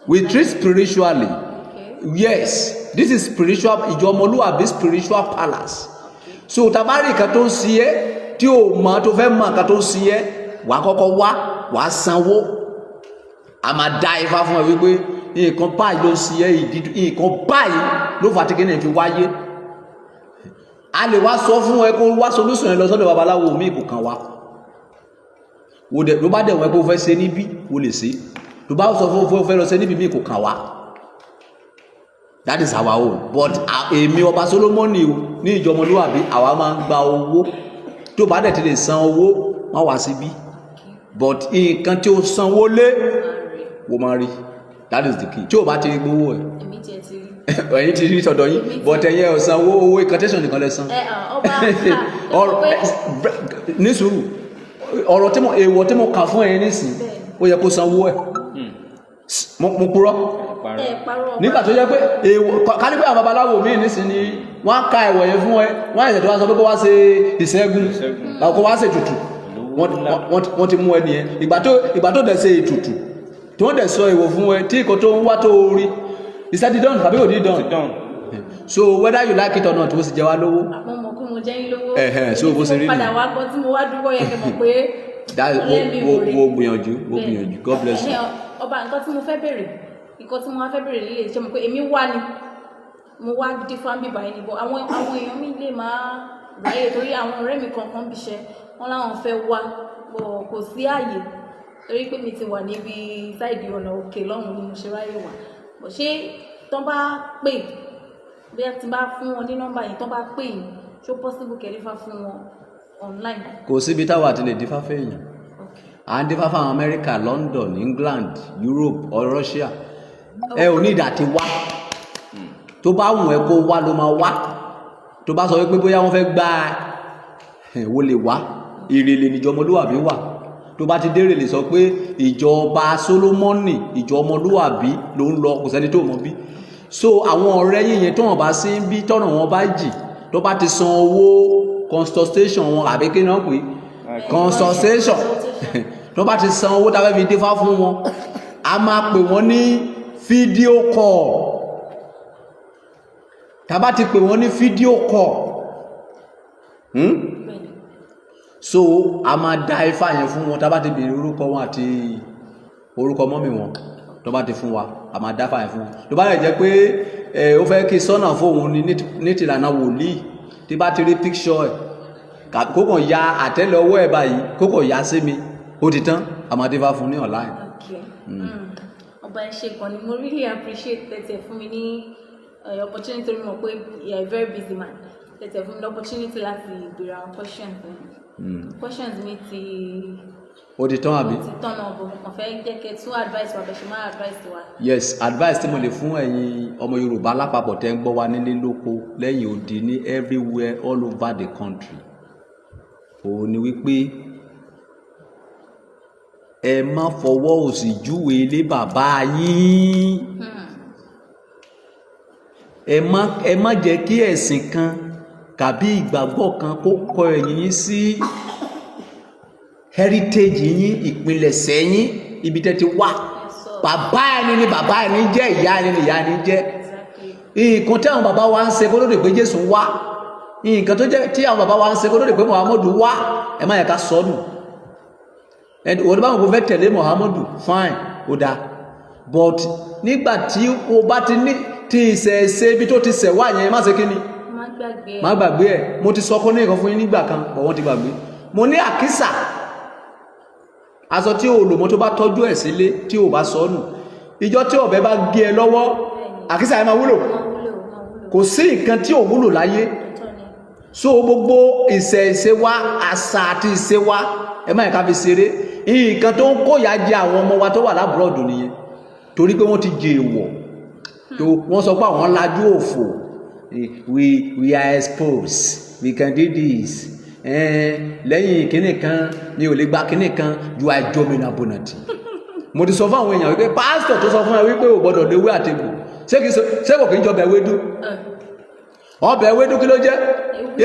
We treat spiritually. Okay. Yes, this is spiritual. Ìjọ ọmọlúwàbí spiritual palace. So tabari kan tó ń ṣe ẹ́ tí o mọ̀ tó fẹ́ mọ̀ kan tó ń ṣe ẹ́ wà á kọ́kọ́ wà á sanwó a máa dá ifá fún ẹ wípé nǹkan báyìí ló ń ṣe ẹ́ nǹkan báyìí ló fà tí kìnìún fi wáyé. A lè wá sọ fún ẹ kó wá solution ẹ lọ sọ́dọ̀ babaláwo mi kò kàn wá. Ló bá dẹ̀ wọ́n ẹ kó fẹ́ ṣe níbí o lè ṣe. Tó bá sọ fún fẹ́ lọ ṣe níbi mi kò kàn wá. That is our own. But èmi ọba Solomoni o ní ìjọ ọmọlúwàbí àwa máa ń gba owó tó bá dẹ̀ ti lè san owó má wá síbí but nǹkan tí o sanwó lé wo máa rí. That is the key. Tí o bá ti rí gbowó ẹ̀ ẹ̀yin ti rí tọ̀dọ̀ yín but ẹ̀yin ò sanwó owó incantation nìkan lẹ san. Ní sùúrù ọ̀rọ̀ èèwọ̀ tí mo kà fún ẹ̀yin nísìn ó yẹ kó sanwó ẹ̀ mo purọ́ nígbà tó yẹ pé kálípẹ́ àwọn babaláwo míì nísìn ni wọ́n ká ẹ̀wọ̀ yẹn fún ẹ wọ́n ẹ̀sẹ̀ tó wá sọ pé kó wá ṣe ìṣẹ́gun kó wá ṣe ètùtù wọ́n ti mú ẹ nìyẹn ìgbà tó dẹ̀ ṣe ètùtù tí wọ́n dẹ̀ sọ èèwọ̀ fún ẹ tí ìkọ́ tó ń wá tó rí is that done tàbí òní done so whether you like it or not ó sì jẹ wá lówó. àmọ́ mo kún mo jẹ́ yín lówó so bó ṣe rí nìyẹn padà wá gbọ́ tí mo wá dúró yẹ kẹ́ mọ̀ pé mo gbìyànjú God bless you. ọba nǹkan tí mo fẹ́ bèrè lílé ṣe mọ̀ pé èmi wá ni mo wá gidi fún àmì báyìí níbo àwọn èèyàn mi lè máa ráyè torí àwọn ọ̀rẹ́ mi kankan bí iṣẹ́ wọn láwọn fẹ́ wá bọ̀ kò sí àyè torí pé mi ti wà níbi sáìdì ọ̀nà òkè lọ́hùn ni mo ṣe ráyè wà bọ̀ ṣé tán bá pè bí ẹ ti bá fún wọn ní nọ́mbà yìí tán bá pè yìí ṣó possible kẹ́lífà fún wọn online. Kò síbi táwa àti lè dífá fẹ́yìn à ń dífá fáwọn Amẹ́ríkà, London, England, Europe or Russia ẹ ò ní ìdá ti wá tó bá wùn ẹ kó wá ló máa wá tó bá sọ wípé bóyá wọ́n fẹ́ gbá ẹ wò lè wá ìrèlè níjọ ọmọlúwàbí wà tó bá ti dérè lè sọ pé ìjọba Solomoni ìjọ ọmọlúwàbí ló ń lọ kò sẹ́ni tó mọ̀ bí so àwọn ọ̀rẹ́ yìnyẹn tó wọn bá sí ń bí tọ́nà wọn bá jì tó bá ti san owó consultation wọn àbí kí náà pé consultation tó bá ti san owó tàbí fi dífá fún wọn a máa pè wọ́n ní fídíò call tàbá ti pè wọ́n ní fídíò call so a máa dá ifá yẹn fún wọn tàbá ti bèèrè orúkọ wọn àti orúkọ mọ́mì wọn tó bá ti fún wa a máa dá ifá yẹn fún wọn tó bá lè jẹ́ pé ó fẹ́ kí sọ́nà fóun ní tìlànà wòlíì tí bá ti rí picture ẹ̀ kókò ya àtẹ́lẹ̀ ọwọ́ ẹ̀ báyìí kókò ya sí mi ó ti tán a máa dífá fún ní online. Ọba ẹ ṣé gan ni mo really appreciate tẹ̀tẹ̀ fún mi ní opportunity torí mo pé you are a very busy man tẹ̀tẹ̀ fún mi opportunity láti béèrè àwọn questions questions mi ti ó ti tán àbí. ti tán náà bọ̀ mo fẹ́ jẹ́ kẹ́ tún advice wa bẹ̀ ṣe máa advice wa. Yes, advice tí mo lè fún ẹ̀yin ọmọ Yorùbá lápapọ̀ tẹ́ ń gbọ́ wa nílé lóko lẹ́yìn odi ní everywhere all over the country òun ni wípé ẹ má fọwọ́ òsì júwe ilé bàbá yín ẹ má jẹ́ kí ẹ̀sìn kan tàbí ìgbàgbọ́ kan kó kọ ẹ̀yìn yín sí heritage yín ìpilẹ̀ṣẹ̀ yín ibi tẹ́ ti wá bàbá ẹni ni bàbá ẹni jẹ́ ìyá ẹni ni ìyá ẹni jẹ́ nǹkan tí àwọn bàbá wa ń ṣe kó lóde pé Jésù wá nǹkan tó jẹ́ tí àwọn bàbá wa ń ṣe kó lóde pé Muhammadu wá ẹ má yẹ ká sọnù ẹni òní báwọn kò fẹ́ tẹ̀lé Muhammadu fine ó dáa but nígbà tí o bá ti ní tí ìṣẹ̀ṣe ibi tó ti ṣẹ̀ wá yẹn má ṣe kí ni má gbàgbé ẹ̀ mo ti sọ kọ́ ní nǹkan fún yín nígbà kan bọ̀ wọ́n ti gbàgbé mo ní àkísà aṣọ tí o lò mọ́ tó bá tọ́jú ẹ̀ sílé tí o bá sọnù ìjọ tí ọ̀bẹ bá gé ẹ lọ́wọ́ àkísà ẹ máa wúlò kò sí nǹkan tí ò wúlò láyé so gbogbo ìṣẹ̀ṣe wa àṣà àti ìṣe wa ẹ má yẹ ká fi ṣeré nǹkan tó ń kóyà jẹ àwọn ọmọ wa tó wà lábúrọ̀dù nìyẹn torí pé wọ́n ti jẹ èèwọ̀ tó wọ́n sọ pé àwọn lajú òfò we are exposed we can do this lẹ́yìn kíní kan ni ò lè gba kíní kan ju àjọmìnà bọ̀nàtì mo ti sọ fún àwọn èèyàn wípé pásítọ̀ tó sọ fún ẹ wípé ò gbọ́dọ̀ léwé àtẹ̀gù ṣé kò kí ń jọba ewédú ọbẹ̀ ewédú kí ló jẹ́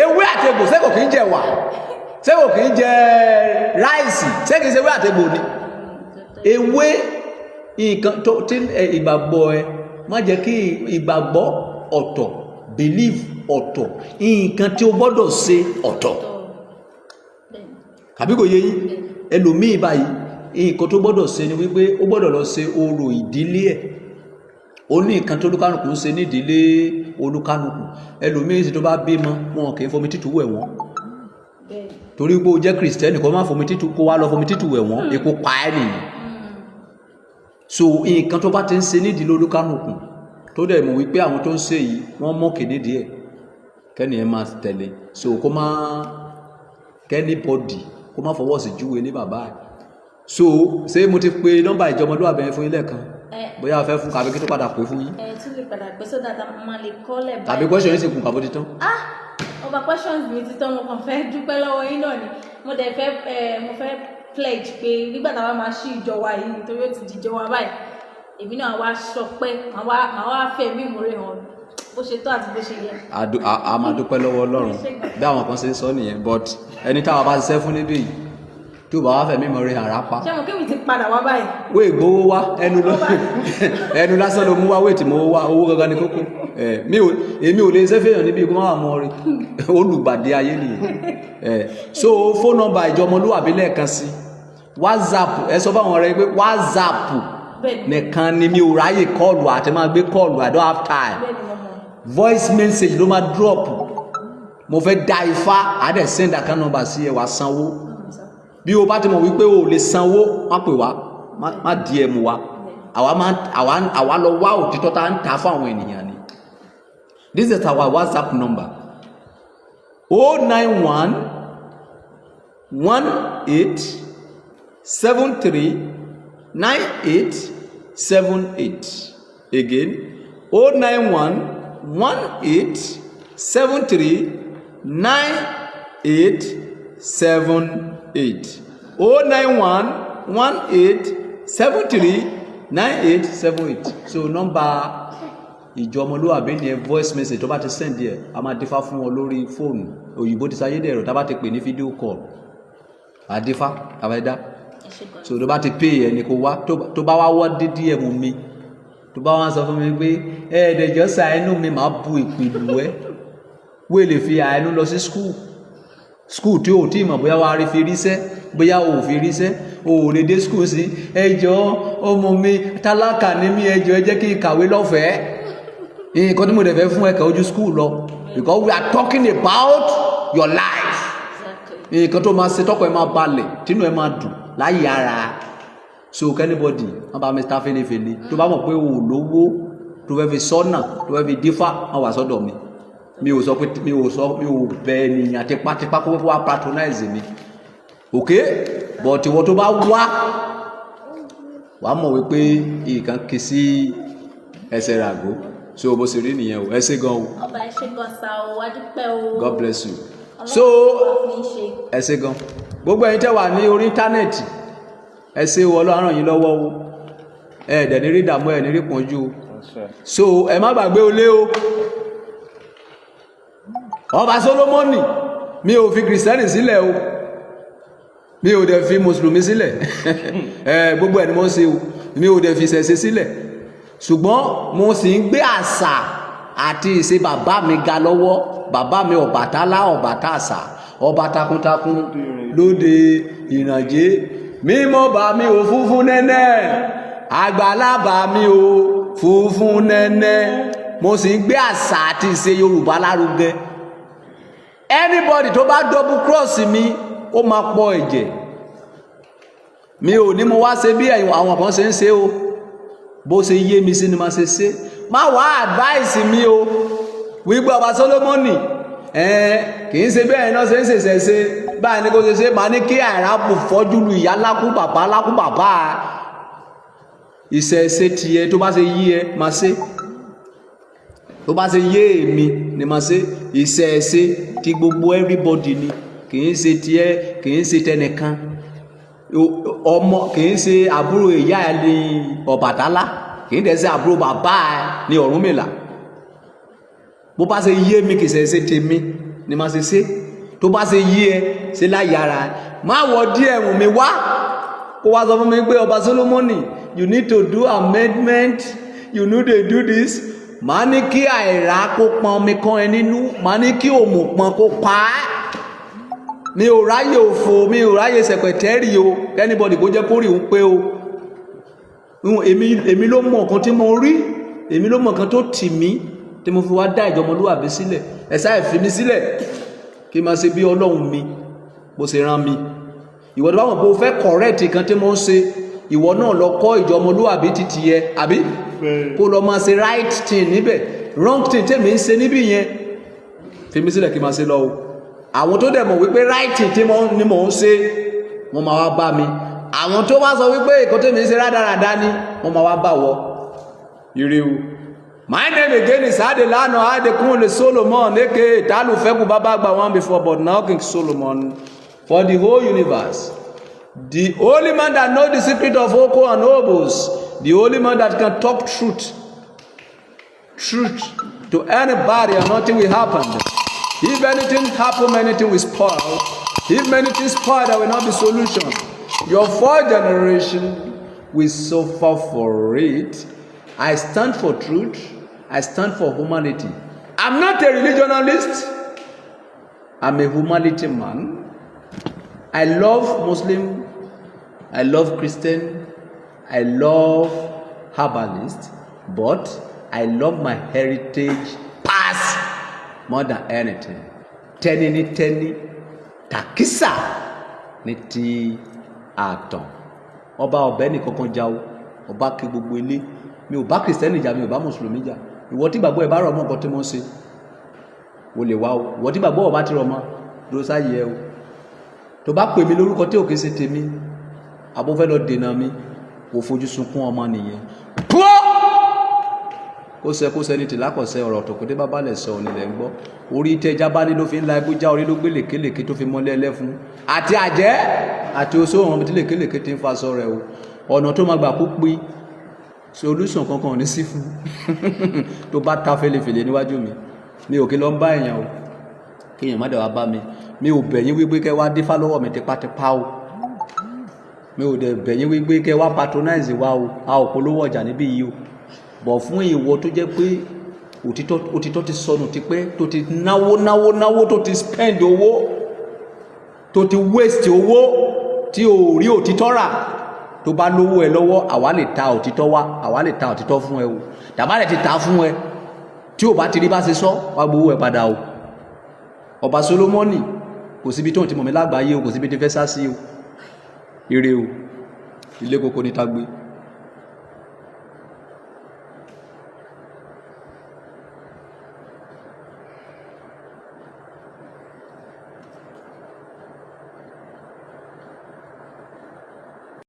ewé àtẹ̀gù ṣé kò kí ń jẹ wà ṣé kò kí ń jẹ ráìsì ṣé kì í ṣe ewé àtẹ̀gù ni ewé nǹkan tó tí ìgbàgbọ́ ẹ má jẹ́ kí ìgbàgbọ́ ọ̀tọ̀ belief ọ̀tọ̀ nǹkan tí o gbọ́dọ̀ ṣe ọ̀tọ̀ àbí kò yé yín ẹlòmíì báyìí nǹkan tó gbọ́dọ̀ ṣe ni wípé ó gbọ́dọ̀ lọ ṣe orò ìdílé ẹ̀ ó ní nǹkan tó olúkálùkù ń ṣe nídìílé olúkálùkù ẹlòmíì sì tó bá bímọ wọn kì í fomi tútù wẹ̀ wọ́n torí pé o jẹ́ kìrìsìtẹ́nì kó má fomi tútù kó wá lọ fomi tútù wẹ̀ wọ́n epo pa ẹ́ nìyí so nǹkan tó bá ti ń ṣe nídìílé olúkálùkù tó dẹ̀ mọ̀ wípé àwọn tó ń ṣe yìí wọ́n mọ̀ kéde díẹ̀ kẹ́ni ẹ máa tẹ̀lé so kó má kẹ́ni bọ́dì kó má fọwọ́ sí júwe ní bàbá ẹ̀ so ṣé mo ti pe nọ́mbà ìjọmọlúwàbí fún yín lẹ́ẹ̀kan bóyá fẹ́ fún kàbí kí tó padà pè fún yín. tún lè padà pé sódà tá a máa lè kọ́lẹ̀ báyìí. tàbí question yín sì kún kàbó ti tán. ọba questions mi ti tán mo kàn fẹ́ dúpẹ́ lọ́wọ́ yín náà ni mo dẹ̀ fẹ́ mo fẹ́ pledge pé nígbà táwa máa ṣí ìjọ wa yìí nítorí ó ti dìjọ wa báyìí èmi náà wá sọ pé màá wá fẹ́ mí ìmúre hàn bó ṣe tó àti bó ṣe yẹ. a máa dúpẹ́ lọ́wọ́ Ọlọ́run bí àwọn kan ṣe ń sọ nìyẹn but ẹni táwa bá ṣiṣẹ́ fún níbí yìí tó bá wá fẹ́ mímọ̀ rí àrá pa. ṣé mo kí mi ti padà wá báyìí. wé ìgbówó wá ẹnu lásán ló mú wá wé tí mo wá owó gangan ní kókó èmi ò lè ṣe fẹ́yàn níbi ikú máa mọ rí olùgbàdé ayé nìyẹn so phone number ìjọmọlúwàbí lẹ́ẹ̀kan sí WhatsApp ẹ sọ fáwọn ọ̀rẹ́ pé WhatsApp nìkan ni mi ò ráyè kọ́ọ̀lù àti máa gbé kọ́ọ̀lù I don't have time voice message ló máa drop mo fẹ́ da ifá àdẹ̀ send account number sí ẹ wá sanwó bí o bá ti mọ̀ wípé o lè sanwó má pè wá má DM wa àwa lọ wá òtítọ́ tá ń ta fún àwọn ènìyàn ni this is our WhatsApp number 091 18 73 98 78 again 091 18 73 98 78 091 18 73 9878 so nọ́mbà ìjọmọlúwàbí ni voice message tó bá ti send ẹ a máa dífá fún wọn lórí fóònù òyìnbó ti sáyé dẹ̀rọ tá bá ti pè ní fídíò call àdífá àbẹ́dá so tó bá ti pè ẹ ní kó wá tó bá wá wọ́ dídí ẹ̀ mú mi tó bá wá sọ fún mi pé ẹ̀ẹ́dẹ̀jọ́ sàánú mi máa bu ìpìlú ẹ wé lè fi àánú lọ sí school tí o tí mọ̀ bóyá wàá rí fi ríṣẹ́ bóyá o ò fi ríṣẹ́ o ò lè dé school sí ẹjọ́ ọmọ mi tálákà ní mi ẹjọ́ ẹ jẹ́ kí n kàwé lọ́fẹ̀ẹ́ nǹkan tí mo dẹ̀ fẹ́ fún ẹ̀ka ojú school lọ because we are talking about your life nǹkan tó máa ṣe tọkọ ẹ máa balẹ̀ tínú ẹ máa dùn láyé ara so anybody wọn bá mi ta fẹlẹfẹlẹ tó bá mọ̀ pé o ò lówó tó fẹ́ fi sọ́nà tó fẹ́ fi dífá wọn wà sọ́dọ̀ mi mi ò bẹ ènìyàn tipátipá kó wá patronize mi, okay, but ìwọ tó bá wá mọ̀ wípé ìkan kì sí ẹsẹ̀ ràgó, so bó ṣe rí nìyẹn o. Ẹ ṣé gan o. Ọba ẹ ṣé gan sa o, a dúpẹ́ o. God bless you. So ẹ ṣé gan gbogbo ẹ̀yin tẹ́ wà ní orí íńtánẹ́ẹ̀tì, ẹ ṣé o, Ọlọ́run ràn yín lọ́wọ́ o, ẹ dẹ̀ ní rí dààmú, ẹ ní rí pọ́njú o. So ẹ má gbàgbé olé o. Ọba Solomoni, mi ò fi kìrìsìtẹ́nì sílẹ̀ o, mi ò dẹ̀ fi mùsùlùmí sílẹ̀ gbogbo ẹ̀ ni mo ń ṣe o, mi ò dẹ̀ fi ìṣẹ̀ṣe sílẹ̀, ṣùgbọ́n mo sì ń gbé àṣà àti ìṣe bàbá mi ga lọ́wọ́. Bàbá mi Ọbàtálá, Ọbàtásà, ọba takuntakun lóde ìrànjẹ, mímọ́ bá mi ò funfun nẹ́nẹ́, àgbàlábà mi ò funfun nẹ́nẹ́. Mo sì ń gbé àṣà àti ìṣe Yorùbá lárugẹ. Anybody tó bá double cross mi, ó máa pọ̀ ẹ̀jẹ̀. Mi ò ní mo wá ṣe bí àwọn kan ṣe ń ṣe o, bó ṣe yé mi sí ni máa ṣe ṣe. Má wá advice mi o wípé Ọba Solomoni kì í ṣe bẹ́ẹ̀ náà ṣe ń ṣe báyìí ní kó ṣe ṣe. Màá ní kí àìrábù fọ́jú lu ìyá lákú bàbá ìṣẹ̀ṣe tiẹ̀ tó bá ṣe yí ẹ máa ṣe, tó bá ṣe yé èmi ni máa ṣe. Ìṣẹ̀ṣe ti gbogbo everybody ni, kì í ṣe tiẹ̀, kì í ṣe tẹnìkan. Ọmọ kì í ṣe àbúrò ìyá ẹ ní Ọbàtálá, kì í dẹ̀ ṣe àbúrò bàbá ẹ ní Ọ̀rúnmìlà. Bó bá ṣe yé mi kì í ṣe tèmi ni máa ṣe ṣe, tó bá ṣe yé ẹ ṣe láyàrá. Má wọ díẹ̀ wù mí wá kó wá sọ fún mi pé Ọba Solomoni, you need to do amendment, you need to do this. Màá ní kí àìrá kó pọn mi kan ẹ nínú, màá ní kí òmùpọn kó pa á. Mi ò ráyè òfò, mi ò ráyè sẹ̀pẹ̀tẹ́rì o, anybody kó jẹ́ kó rí òun pé o. Èmi ló mọ̀ nǹkan tí mo rí, èmi ló mọ̀ nǹkan tó tì mí tí mo fi wá dá ìjọ ọmọlúwàbí sílẹ̀. Ẹ sáà fi mi sílẹ̀ kí n máa ṣe bí Ọlọ́run mi bó ṣe rán mi. Ìwọ tó bá mọ̀ pé o fẹ́ correct nǹkan tí mo ń ṣe, ìwọ náà lọ kọ́ ìjọ ọmọlúwàbí títí yẹ, àbí kó lọ máa ṣe right thing níbẹ̀, wrong thing tèmi ń ṣe níbí yẹn fi mi sílẹ̀ kí n máa ṣe lọ o. Àwọn tó dẹ̀ mọ̀ wípé right thing tí ni mò ń ṣe, wọ́n máa wá bá mi. Àwọn tó bá sọ wípé nǹkan tèmi ń ṣe rádaràdá ni, wọ́n máa wá bá wọ. Ire o. My name again is Adelano Adekunle Solomon, aka Talufeku Baba Agba one before, but now King Solomon for the whole universe. The only man that knows the secret of Oko and Obos, the only man that can talk truth to anybody and nothing will happen. If anything happen, anything will spoil. If anything spoil, there will not be solution. Your 4th generation will suffer for it. I stand for truth. I stand for humanity. I'm not a religionalist. I'm a humanity man. I love Muslim. I love Christian. I love herbalist. But I love my heritage past more than anything. Tẹ́ni takisa ní ti àtàn. Ọba ọ̀bẹ ní kankan jà o. Ọba kí gbogbo ilé. Mi ò bá Kristẹni jà, mi ò bá Mùsùlùmí jà. Ìwọ tí gbàgbọ́ ẹ bá rọ̀ mọ́ nǹkan tí mo ń ṣe, o lè wá o. Ìwọ tí gbàgbọ́ ọba ti rọ̀ mọ́, dúró sáyé ẹ o. Tó bá pè mí lórúkọ tí ò kí ṣe tèmi, àbó fẹ́ lọ dènà mi, kò fojú sunkún ọmọ nìyẹn. Kó sẹ ní tìlákọ̀ọ́sẹ́ ọ̀rọ̀ tòkòdé bàbá lẹ̀ sọ nílẹ̀ ń gbọ́. Orí tẹ́já bá ní ló fi ń la ibú já, orí ló gbé lèkélèké tó fi mọ́lẹ̀ ẹlẹ́fun. Àti àjẹ́ àti oṣó ọ̀hún tí lèkélèké ti ń fa sọ rẹ̀ o. Ọ̀nà tó máa gbà kó pín solution kankan ní sí fún tó bá ta fẹ́lẹ́fẹ́lẹ́ níwájú mi ò kí lọ ń bá èèyàn o, kí èèyàn má dẹ̀ wá bá mi ò bẹ̀yìn wípé kẹ́ wá dífá lọ́wọ́ mi tipátipá o, mi ò dẹ̀ bẹ̀yìn wípé kẹ́ wá patronize wa o, a ò polówó ọjà níbí yìí o. Bọ̀ fún ìwọ tó jẹ́ pé òtítọ́ ti sọnù tipẹ́, tó ti náwó tó ti spend owó, tó ti waste owó tí ò rí òtítọ́ rà. Tó bá lówó ẹ lọ́wọ́, àwa lè ta òtítọ́ wá, àwa lè ta òtítọ́ fún ẹ o. Tàbá rẹ̀ ti ta fún ẹ, tí ò bá ti rí bá ṣe sọ, wá gbowó ẹ padà o. Ọba Solomoni kò síbi tó ń ti mọ̀ mí lágbàáyé o, kò síbi tí fẹ́ sá sí o. Ire o, ilé koko ní tágbé.